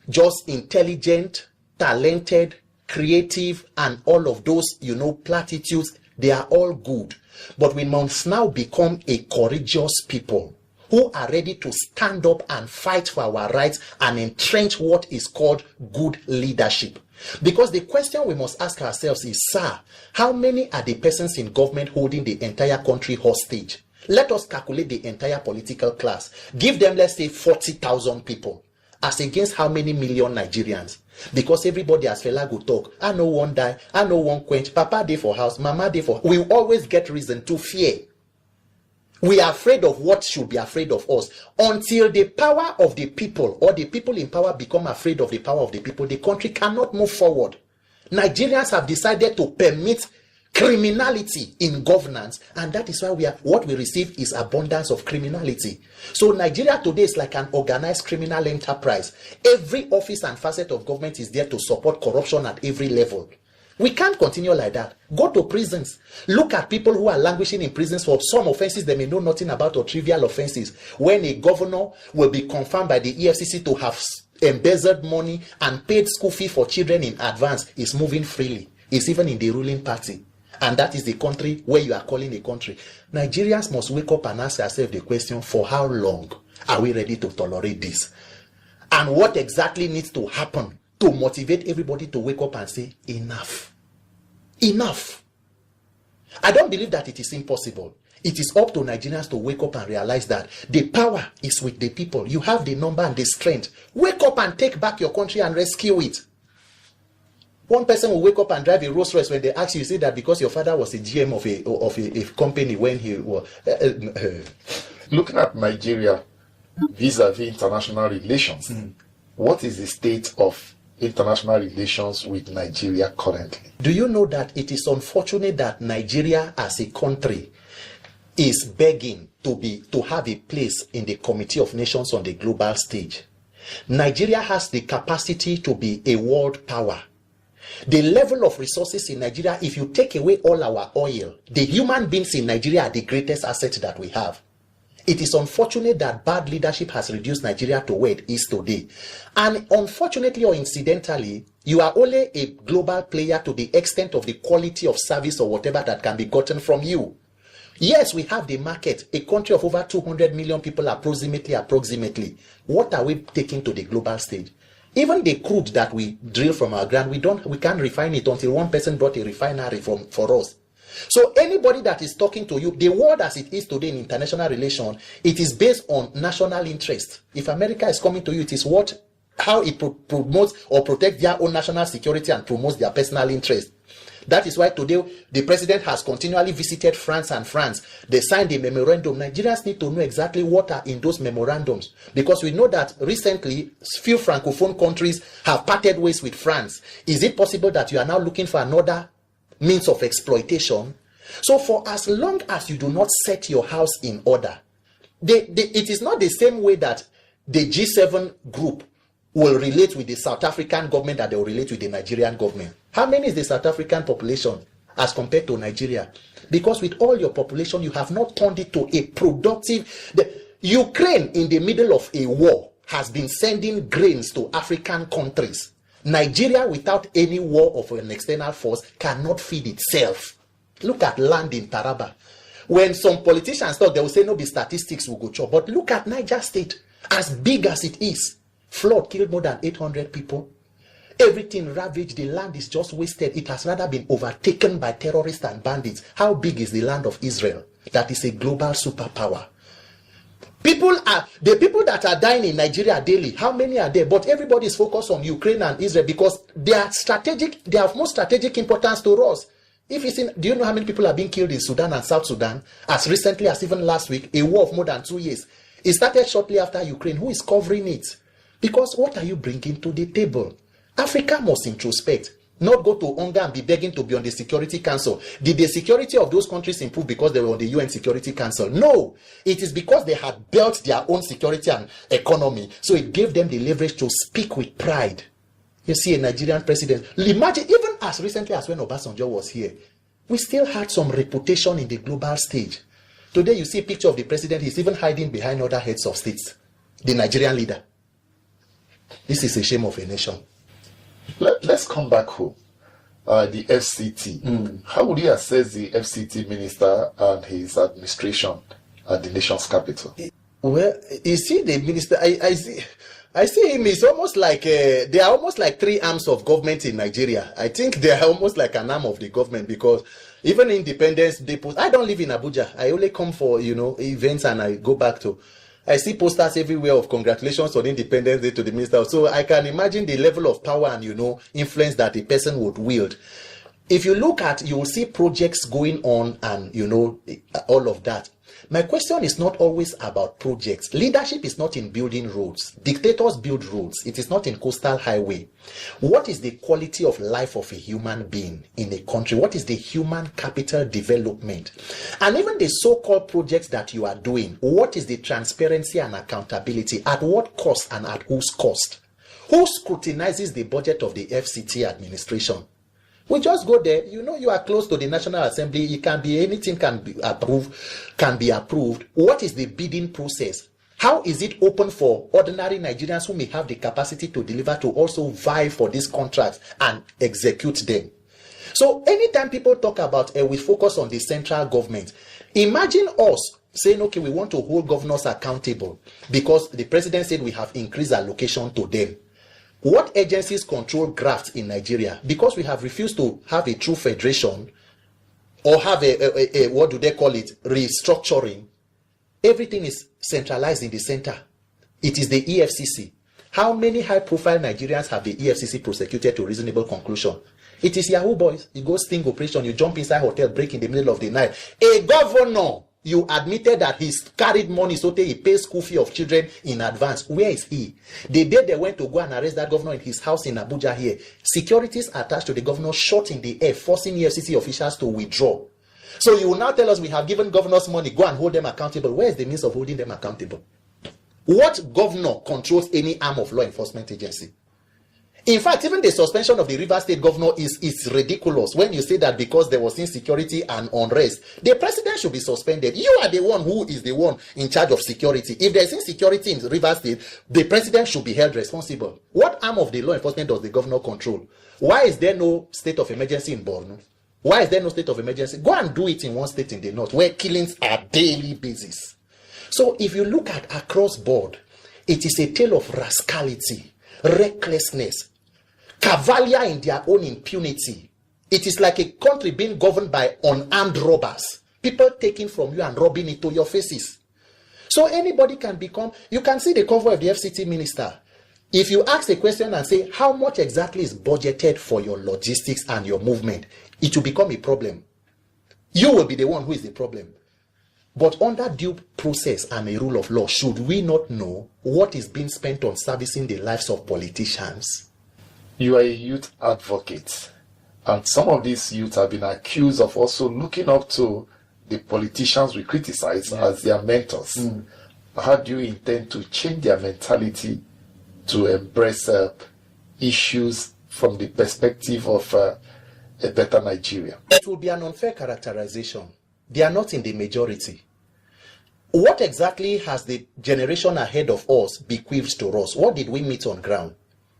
just intelligent, talented, creative, and all of those, platitudes. They are all good. But we must now become a courageous people who are ready to stand up and fight for our rights and entrench what is called good leadership. Because the question we must ask ourselves is, sir, how many are the persons in government holding the entire country hostage? Let us calculate the entire political class. Give them, let's say, 40,000 people. As against how many million Nigerians? Because everybody, as Fela go talk, I know one die, I know one quench, Papa dey for house, Mama dey for. We always get reason to fear. We are afraid of what should be afraid of us. Until the power of the people or the people in power become afraid of the power of the people, the country cannot move forward. Nigerians have decided to permit criminality in governance, and that is why what we receive is abundance of criminality. So Nigeria today is like an organized criminal enterprise. Every office and facet of government is there to support corruption at every level. We can't continue like that. Go to prisons. Look at people who are languishing in prisons for some offenses they may know nothing about, or trivial offenses. When a governor will be confirmed by the EFCC to have embezzled money and paid school fee for children in advance, is moving freely. It's even in the ruling party. And that is the country where you are calling a country. Nigerians must wake up and ask ourselves the question, for how long are we ready to tolerate this? And what exactly needs to happen to motivate everybody to wake up and say, enough. Enough. I don't believe that it is impossible. It is up to Nigerians to wake up and realize that the power is with the people. You have the number and the strength. Wake up and take back your country and rescue it. One person will wake up and drive a Rolls Royce. When they ask you, you say that because your father was a GM of a company when he was. Looking at Nigeria vis-a-vis international relations, what is the state of international relations with Nigeria currently? Do you know that it is unfortunate that Nigeria as a country is begging to have a place in the Committee of Nations on the global stage? Nigeria has the capacity to be a world power. The level of resources in Nigeria, if you take away all our oil, the human beings in Nigeria are the greatest asset that we have. It is unfortunate that bad leadership has reduced Nigeria to where it is today. And unfortunately or incidentally, you are only a global player to the extent of the quality of service or whatever that can be gotten from you. Yes, we have the market, a country of over 200 million people approximately. What are we taking to the global stage? Even the crude that we drill from our ground, we can't refine it until one person brought a refinery for us. So anybody that is talking to you, the world as it is today in international relations, it is based on national interest. If America is coming to you, it is how it promotes or protects their own national security and promotes their personal interest. That is why today the president has continually visited France. They signed a memorandum. Nigerians need to know exactly what are in those memorandums, because we know that recently few francophone countries have parted ways with France. Is it possible that you are now looking for another means of exploitation? So for as long as you do not set your house in order, it is not the same way that the G7 group will relate with the South African government that they will relate with the Nigerian government. How many is the South African population as compared to Nigeria? Because with all your population, you have not turned it to a productive. The Ukraine, in the middle of a war, has been sending grains to African countries. Nigeria, without any war of an external force, cannot feed itself. Look at land in Taraba. When some politicians talk, they will say, no, the statistics will go chop. But look at Niger State, as big as it is. Flood killed more than 800 people. Everything ravaged. The land is just wasted. It has rather been overtaken by terrorists and bandits. How big is the land of Israel? That is a global superpower. The people that are dying in Nigeria daily, how many are there? But everybody is focused on Ukraine and Israel because they are strategic. They have more strategic importance to us. Do you know how many people are being killed in Sudan and South Sudan? As recently as even last week, a war of more than 2 years. It started shortly after Ukraine. Who is covering it? Because what are you bringing to the table? Africa must introspect, not go to hunger and be begging to be on the Security Council. Did the security of those countries improve because they were on the UN Security Council? No, it is because they had built their own security and economy. So it gave them the leverage to speak with pride. You see a Nigerian president. Imagine, even as recently as when Obasanjo was here, we still had some reputation in the global stage. Today you see a picture of the president, he's even hiding behind other heads of states. The Nigerian leader. This is a shame of a nation. Let's come back home. The FCT. How would you assess the FCT minister and his administration at the nation's capital? Well, you see the minister, I see him, it's almost like, they are almost like three arms of government in Nigeria. I think they are almost like an arm of the government, because even Independence Day post, I don't live in Abuja. I only come for, events and I go back to. I see posters everywhere of congratulations on Independence Day to the minister. So I can imagine the level of power and, influence that a person would wield. If you look at, you will see projects going on and, all of that. My question is not always about projects. Leadership is not in building roads. Dictators build roads. It is not in coastal highway. What is the quality of life of a human being in a country? What is the human capital development? And even the so-called projects that you are doing, what is the transparency and accountability? At what cost and at whose cost? Who scrutinizes the budget of the FCT administration? We just go there. You know, you are close to the National Assembly. It can be anything can be approved. What is the bidding process? How is it open for ordinary Nigerians who may have the capacity to deliver to also vie for these contracts and execute them? So anytime people talk about we focus on the central government, imagine us saying, okay, we want to hold governors accountable because the president said we have increased allocation to them. What agencies control graft in Nigeria? Because we have refused to have a true federation or have a what do they call it, restructuring. Everything is centralized in the center. It is the EFCC. How many high-profile Nigerians have the EFCC prosecuted to reasonable conclusion? It is Yahoo boys. You go sting operation, you jump inside hotel, break in the middle of the night. A governor, you admitted that he's carried money so that he pays school fee of children in advance. Where is he? The day they went to go and arrest that governor in his house in Abuja here, securities attached to the governor shot in the air, forcing EFCC officials to withdraw. So you will now tell us we have given governors money, go and hold them accountable. Where is the means of holding them accountable? What governor controls any arm of law enforcement agency? In fact, even the suspension of the Rivers State governor is ridiculous when you say that because there was insecurity and unrest, the president should be suspended. You are the one who is the one in charge of security. If there is insecurity in Rivers State, the president should be held responsible. What arm of the law enforcement does the governor control? Why is there no state of emergency in Borno? Why is there no state of emergency? Go and do it in one state in the north where killings are daily basis. So if you look at across board, it is a tale of rascality, recklessness, cavalier in their own impunity. It is like a country being governed by unarmed robbers, people taking from you and robbing it to your faces. So anybody can become, you can see the convoy of the FCT minister. If you ask a question and say, how much exactly is budgeted for your logistics and your movement, it will become a problem. You will be the one who is the problem. But under due process and a rule of law, should we not know what is being spent on servicing the lives of politicians? You are a youth advocate, and some of these youth have been accused of also looking up to the politicians we criticize as their mentors. How do you intend to change their mentality to embrace issues from the perspective of a better Nigeria? It will be an unfair characterization. They are not in the majority. What exactly has the generation ahead of us bequeathed to us? What did we meet on ground?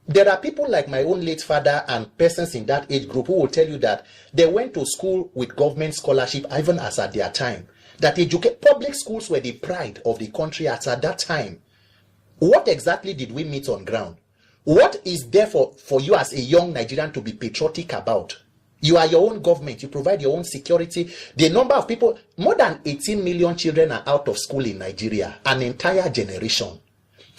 There are people like my own late father and persons in that age group who will tell you that they went to school with government scholarship even as at their time. That public schools were the pride of the country as at that time. What exactly did we meet on ground? What is there for you as a young Nigerian to be patriotic about? You are your own government. You provide your own security. The number of people, more than 18 million children are out of school in Nigeria, an entire generation.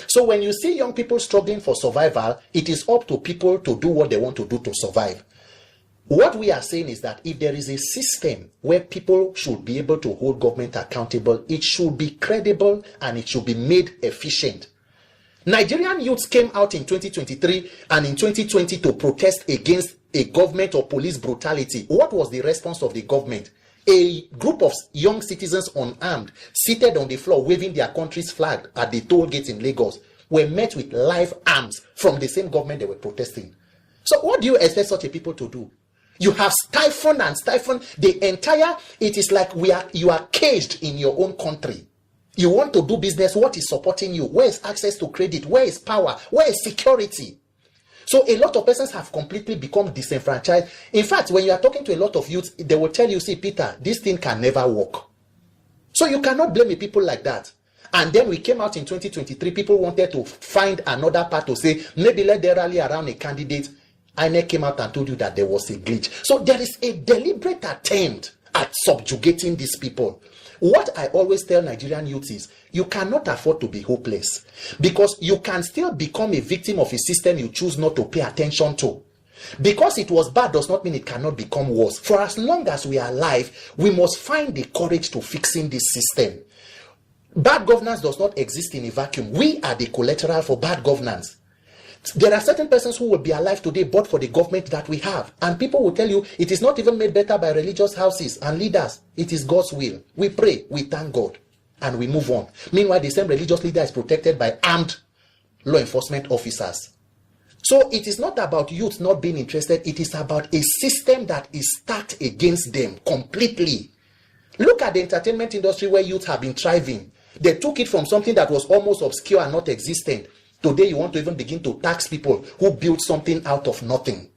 So when you see young people struggling for survival, it is up to people to do what they want to do to survive. What we are saying is that if there is a system where people should be able to hold government accountable, it should be credible and it should be made efficient. Nigerian youths came out in 2023 and in 2020 to protest against a government or police brutality. What was the response of the government? A group of young citizens unarmed, seated on the floor, waving their country's flag at the toll gate in Lagos, were met with live arms from the same government they were protesting. So what do you expect such a people to do? You have stifled the entire, it is like you are caged in your own country. You want to do business, what is supporting you? Where is access to credit? Where is power? Where is security? So a lot of persons have completely become disenfranchised. In fact, when you are talking to a lot of youths, they will tell you, see, Peter, this thing can never work. So you cannot blame people like that. And then we came out in 2023, people wanted to find another part to say, maybe let them rally around a candidate. INEC came out and told you that there was a glitch. So there is a deliberate attempt at subjugating these people. What I always tell Nigerian youths is, you cannot afford to be hopeless, because you can still become a victim of a system you choose not to pay attention to. Because it was bad does not mean it cannot become worse. For as long as we are alive, we must find the courage to fixing this system. Bad governance does not exist in a vacuum. We are the collateral for bad governance. There are certain persons who will be alive today but for the government that we have. And people will tell you it is not even made better by religious houses and leaders. It is God's will. We pray, we thank God, and we move on. Meanwhile, the same religious leader is protected by armed law enforcement officers. So it is not about youth not being interested. It is about a system that is stacked against them completely. Look at the entertainment industry where youth have been thriving. They took it from something that was almost obscure and not existent. Today, you want to even begin to tax people who built something out of nothing.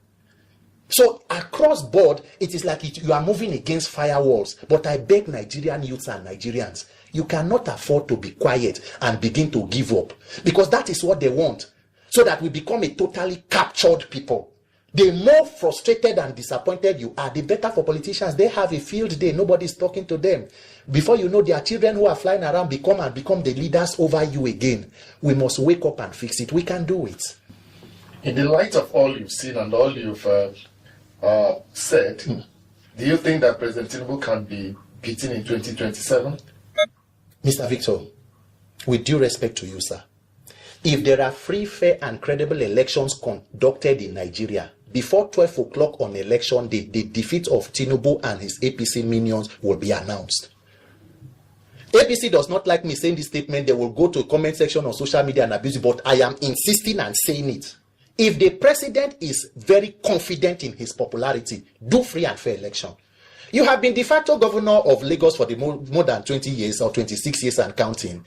So across board, it is like you are moving against firewalls. But I beg Nigerian youths and Nigerians, you cannot afford to be quiet and begin to give up. Because that is what they want. So that we become a totally captured people. The more frustrated and disappointed you are, the better for politicians. They have a field day. Nobody is talking to them. Before you know, their children who are flying around become the leaders over you again. We must wake up and fix it. We can do it. In the light of all you've seen and all you've said, do you think that President Tinubu can be beaten in 2027? Mr. Victor, with due respect to you, sir, if there are free, fair, and credible elections conducted in Nigeria, before 12 o'clock on election day, the defeat of Tinubu and his APC minions will be announced. APC does not like me saying this statement. They will go to a comment section on social media and abuse it, but I am insisting and saying it. If the president is very confident in his popularity, do free and fair election. You have been de facto governor of Lagos for the more than 20 years or 26 years and counting.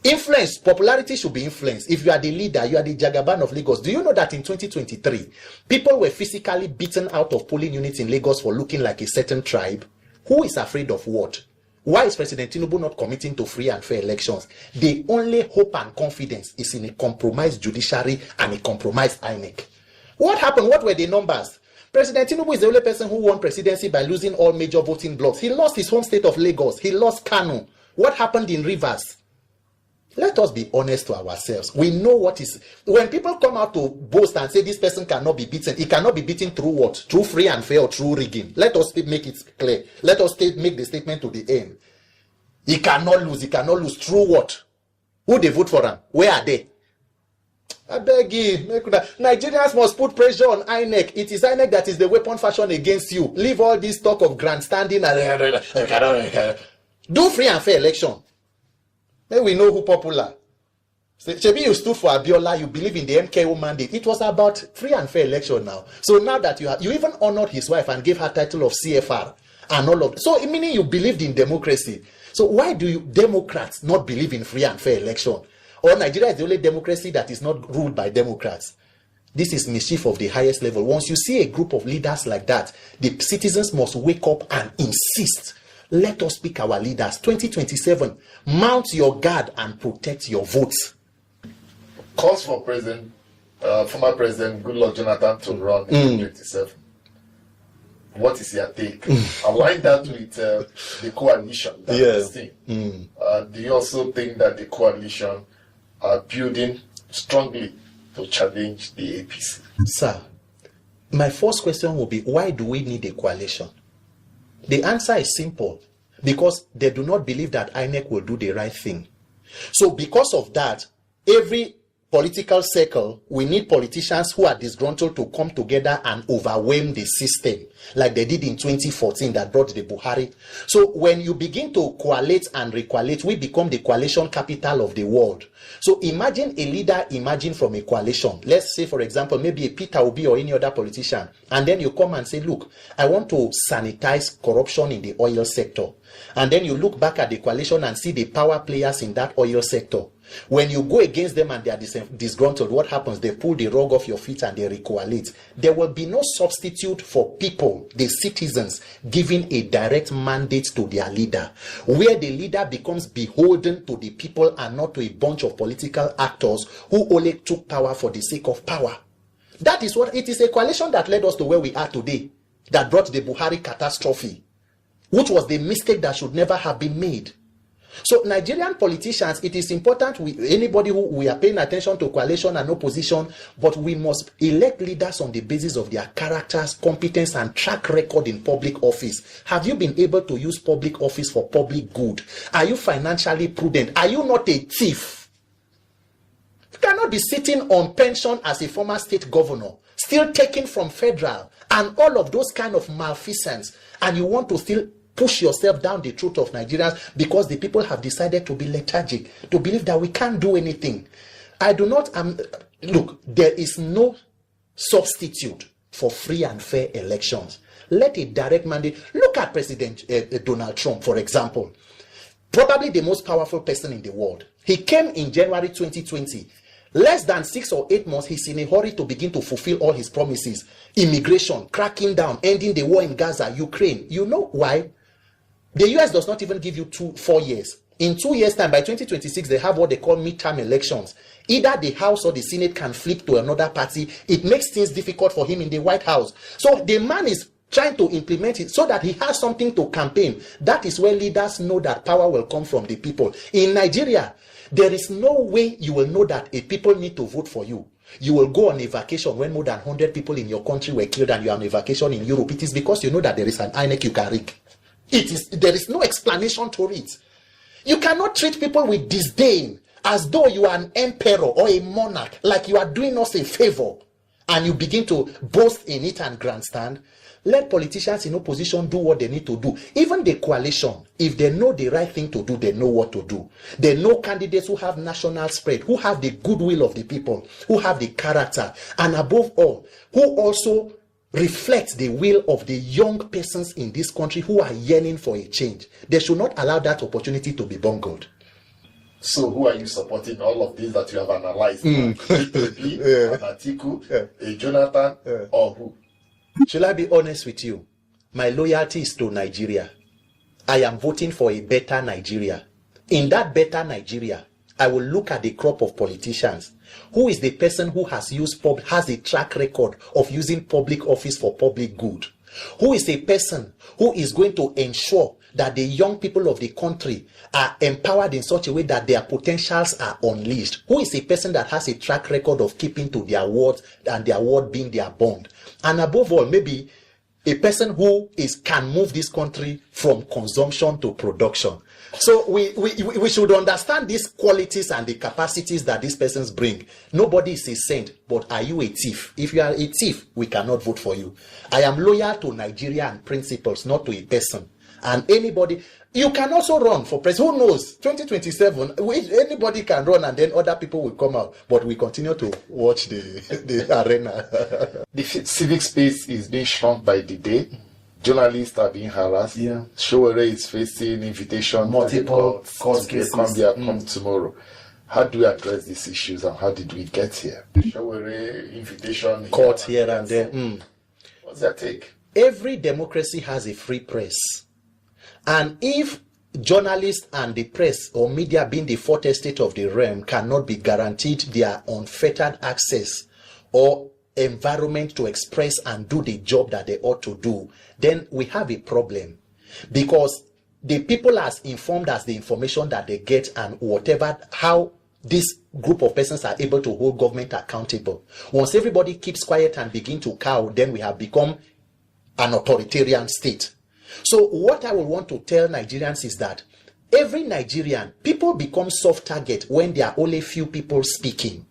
Influence, popularity should be influenced. If you are the leader, you are the Jagaban of Lagos. Do you know that in 2023, people were physically beaten out of polling units in Lagos for looking like a certain tribe? Who is afraid of what? Why is President Tinubu not committing to free and fair elections? The only hope and confidence is in a compromised judiciary and a compromised inec. What happened? What were the numbers? President Tinubu is the only person who won presidency by losing all major voting blocks. He lost his home state of Lagos. He lost Kano. What happened in Rivers? Let us be honest to ourselves. We know what is. When people come out to boast and say this person cannot be beaten, he cannot be beaten through what? Through free and fair or through rigging. Let us make it clear. Let us make the statement to the end. He cannot lose. He cannot lose through what? Who they vote for him? Where are they? I beg you. Nigerians must put pressure on inec. It is inec that is the weapon fashioned against you. Leave all this talk of grandstanding and do free and fair election. Then we know who popular. Shebi, you stood for Abiola, you believe in the MKO mandate. It was about free and fair election now. So now that you even honored his wife and gave her title of CFR and all of so meaning you believed in democracy. So why do you Democrats not believe in free and fair election? Or Nigeria is the only democracy that is not ruled by Democrats? This is mischief of the highest level. Once you see a group of leaders like that, the citizens must wake up and insist. Let us pick our leaders. 2027, mount your guard and protect your votes. Calls for former President Goodluck Jonathan to run in 2027. What is your take? Align that with the coalition. Do you also think that the coalition are building strongly to challenge the APC? Sir, my first question will be, why do we need a coalition? The answer is simple. Because they do not believe that INEC will do the right thing. So because of that, every political circle, we need politicians who are disgruntled to come together and overwhelm the system, like they did in 2014 that brought the Buhari. So when you begin to coalesce and recoalesce, we become the coalition capital of the world. So imagine a leader emerging from a coalition. Let's say, for example, maybe a Peter Obi or any other politician. And then you come and say, look, I want to sanitize corruption in the oil sector. And then you look back at the coalition and see the power players in that oil sector. When you go against them and they are disgruntled, what happens? They pull the rug off your feet and they recoalesce. There will be no substitute for people, the citizens, giving a direct mandate to their leader, where the leader becomes beholden to the people and not to a bunch of political actors who only took power for the sake of power. That is what it is. A coalition that led us to where we are today, that brought the Buhari catastrophe, which was the mistake that should never have been made. So Nigerian politicians, it is important, anybody who we are paying attention to coalition and opposition, but we must elect leaders on the basis of their characters, competence, and track record in public office. Have you been able to use public office for public good? Are you financially prudent? Are you not a thief? You cannot be sitting on pension as a former state governor, still taking from federal, and all of those kind of malfeasance, and you want to still push yourself down the throat of Nigerians because the people have decided to be lethargic, to believe that we can't do anything. I do not, look, there is no substitute for free and fair elections. Let a direct mandate, look at President Donald Trump, for example, probably the most powerful person in the world. He came in January 2020. Less than 6 or 8 months, he's in a hurry to begin to fulfill all his promises. Immigration, cracking down, ending the war in Gaza, Ukraine. You know why? The US does not even give you 4 years. In 2 years' time, by 2026, they have what they call midterm elections. Either the House or the Senate can flip to another party. It makes things difficult for him in the White House. So the man is trying to implement it so that he has something to campaign. That is where leaders know that power will come from the people. In Nigeria, there is no way you will know that a people need to vote for you. You will go on a vacation when more than 100 people in your country were killed and you are on a vacation in Europe. It is because you know that there is an inec you can rig. There is no explanation to it. You cannot treat people with disdain as though you are an emperor or a monarch, like you are doing us a favor, and you begin to boast in it and grandstand. Let politicians in opposition do what they need to do. Even the coalition, if they know the right thing to do, they know what to do. They know candidates who have national spread, who have the goodwill of the people, who have the character, and above all, who also reflect the will of the young persons in this country who are yearning for a change. They should not allow that opportunity to be bungled. So who are you supporting? All of these that you have analyzed? An Atiku, a Jonathan, or who? Shall I be honest with you? My loyalty is to Nigeria. I am voting for a better Nigeria. In that better Nigeria, I will look at the crop of politicians. Who is the person who has a track record of using public office for public good? Who is a person who is going to ensure that the young people of the country are empowered in such a way that their potentials are unleashed? Who is a person that has a track record of keeping to their words and their word being their bond? And above all, maybe a person who can move this country from consumption to production. So we should understand these qualities and the capacities that these persons bring. Nobody is a saint, but are you a thief? If you are a thief, we cannot vote for you. I am loyal to Nigeria and principles, not to a person. And anybody, you can also run for president. Who knows? 2027, anybody can run and then other people will come out. But we continue to watch the arena. The civic space is being shrunk by the day. Journalists are being harassed. Yeah. Shøçkiñg is facing invitation. Multiple court cases. Come tomorrow. How do we address these issues and how did we get here? Shøçkiñg, invitation. Court here and there. What's that take? Every democracy has a free press. And if journalists and the press or media, being the fourth estate of the realm, cannot be guaranteed their unfettered access or environment to express and do the job that they ought to do, then we have a problem. Because the people are informed as the information that they get, and whatever, how this group of persons are able to hold government accountable. Once everybody keeps quiet and begin to cow, then we have become an authoritarian state. So what I will want to tell Nigerians is that every Nigerian, people become soft target when there are only few people speaking.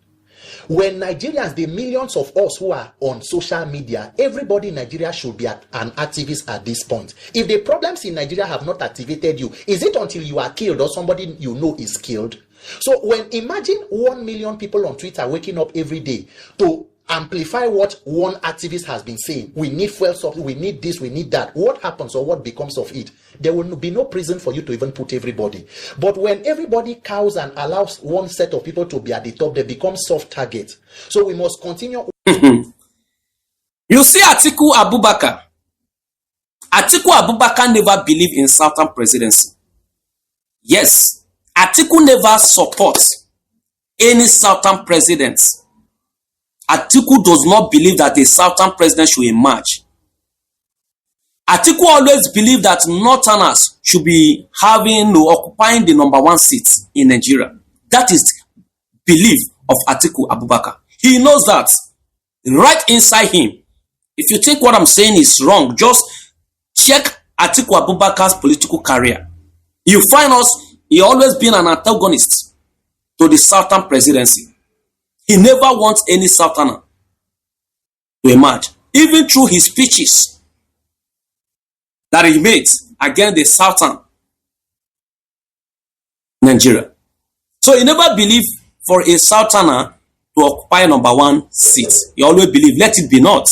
When Nigerians, the millions of us who are on social media, everybody in Nigeria should be an activist at this point. If the problems in Nigeria have not activated you, is it until you are killed or somebody you know is killed? So when imagine 1 million people on Twitter waking up every day to amplify what one activist has been saying, we need fuel supply, we need this, we need that. What happens or what becomes of it? There will be no prison for you to even put everybody. But when everybody cows and allows one set of people to be at the top, they become soft targets. So we must continue. You see Atiku Abubakar. Atiku Abubakar never believed in Southern presidency. Yes, Atiku never supports any Southern presidents. Atiku does not believe that a Southern president should emerge. Atiku always believed that Northerners should be occupying the #1 seat in Nigeria. That is belief of Atiku Abubakar. He knows that right inside him. If you think what I'm saying is wrong, just check Atiku Abubakar's political career. You find he always been an antagonist to the Southern presidency. He never wants any Southerner to emerge, even through his speeches that he made against the Southern Nigeria. So he never believed for a Southerner to occupy #1 seat. He always believed, let it be not.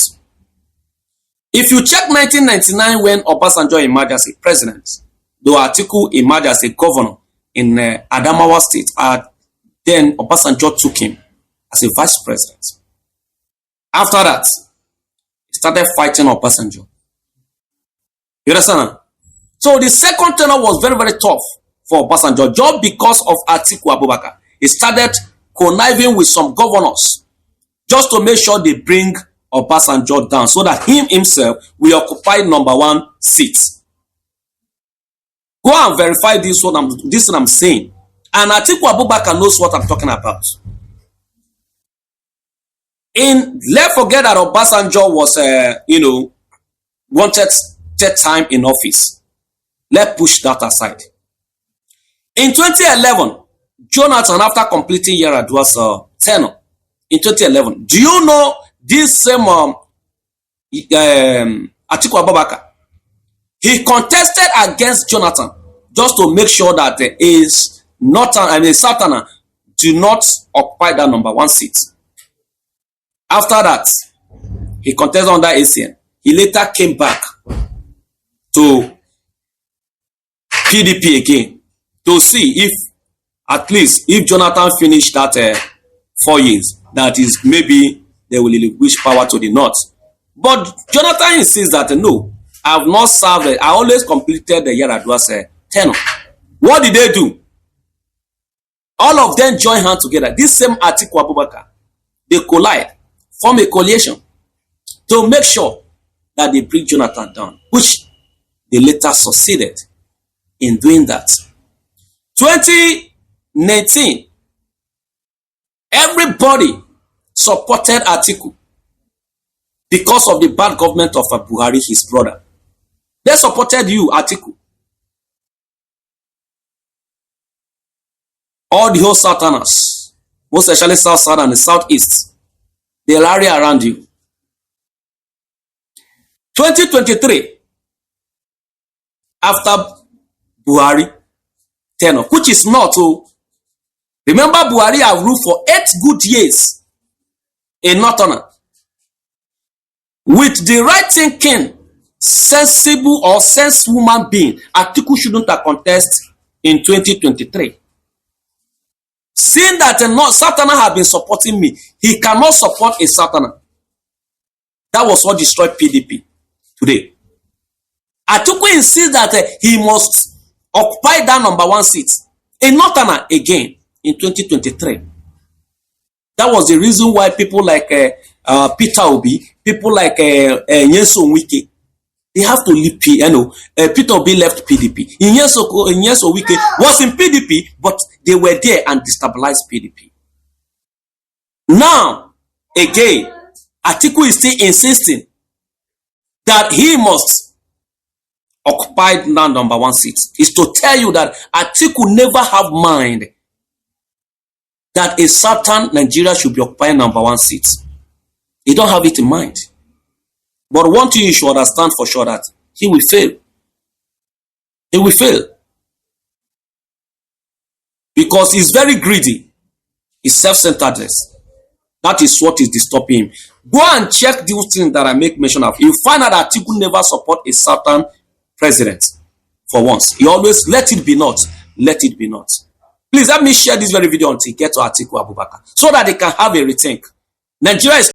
If you check 1999 when Obasanjo emerged as a president, though Atiku emerged as a governor in Adamawa State, then Obasanjo took him as a vice president. After that, he started fighting Obasanjo. You understand? So the second tenure was very, very tough for Obasanjo just because of Atiku Abubakar. He started conniving with some governors just to make sure they bring Obasanjo down so that himself will occupy #1 seat. Go and verify this what I'm saying. And Atiku Abubakar knows what I'm talking about. Let's forget that Obasanjo was, wanted third time in office. Let's push that aside. In 2011, Jonathan, after completing Yar'Adua's tenure in 2011, do you know this same Atiku Abubakar? He contested against Jonathan just to make sure that Southerner do not occupy that #1 seat. After that, he contested under ACN. He later came back to PDP again to see if, at least, if Jonathan finished that 4 years, that is, maybe they will relinquish power to the North. But Jonathan insists that no, I have not served it. I always completed the Yar'Adua's tenure. What did they do? All of them join hands together. This same Atiku Abubakar, they collide, form a coalition to make sure that they bring Jonathan down, which they later succeeded in doing that. 2019, everybody supported Atiku because of the bad government of Buhari, his brother. They supported you, Atiku. All the whole Southerners, most especially South and the Southeast, they rally around you. 2023, after Buhari tenure, which is not so. Remember, Buhari have ruled for 8 good years in Northern. With the right thinking, sensible or sense human being, Atiku shouldn't have contested in 2023. Seeing that a Southerner have been supporting me, he cannot support a Southerner. That was what destroyed PDP today. Atiku insists that he must occupy that #1 seat in Northerner again in 2023. That was the reason why people like Peter Obi, people like Nyesom Wike, they have to leave Peter Obi left PDP. Nyesom Wike was in PDP, but they were there and destabilized PDP. Now, again, Atiku is still insisting that he must occupy that #1 seat. Is to tell you that Atiku never have mind that a certain Nigeria should be occupying #1 seat. He don't have it in mind. But one thing you should understand for sure, that he will fail. He will fail. Because he's very greedy. He's self-centeredness. That is what is disturbing him. Go and check these things that I make mention of. You find out that Atiku never support a certain president for once. He always let it be not. Let it be not. Please help me share this very video until you get to Atiku Abubakar so that they can have a rethink. Nigeria is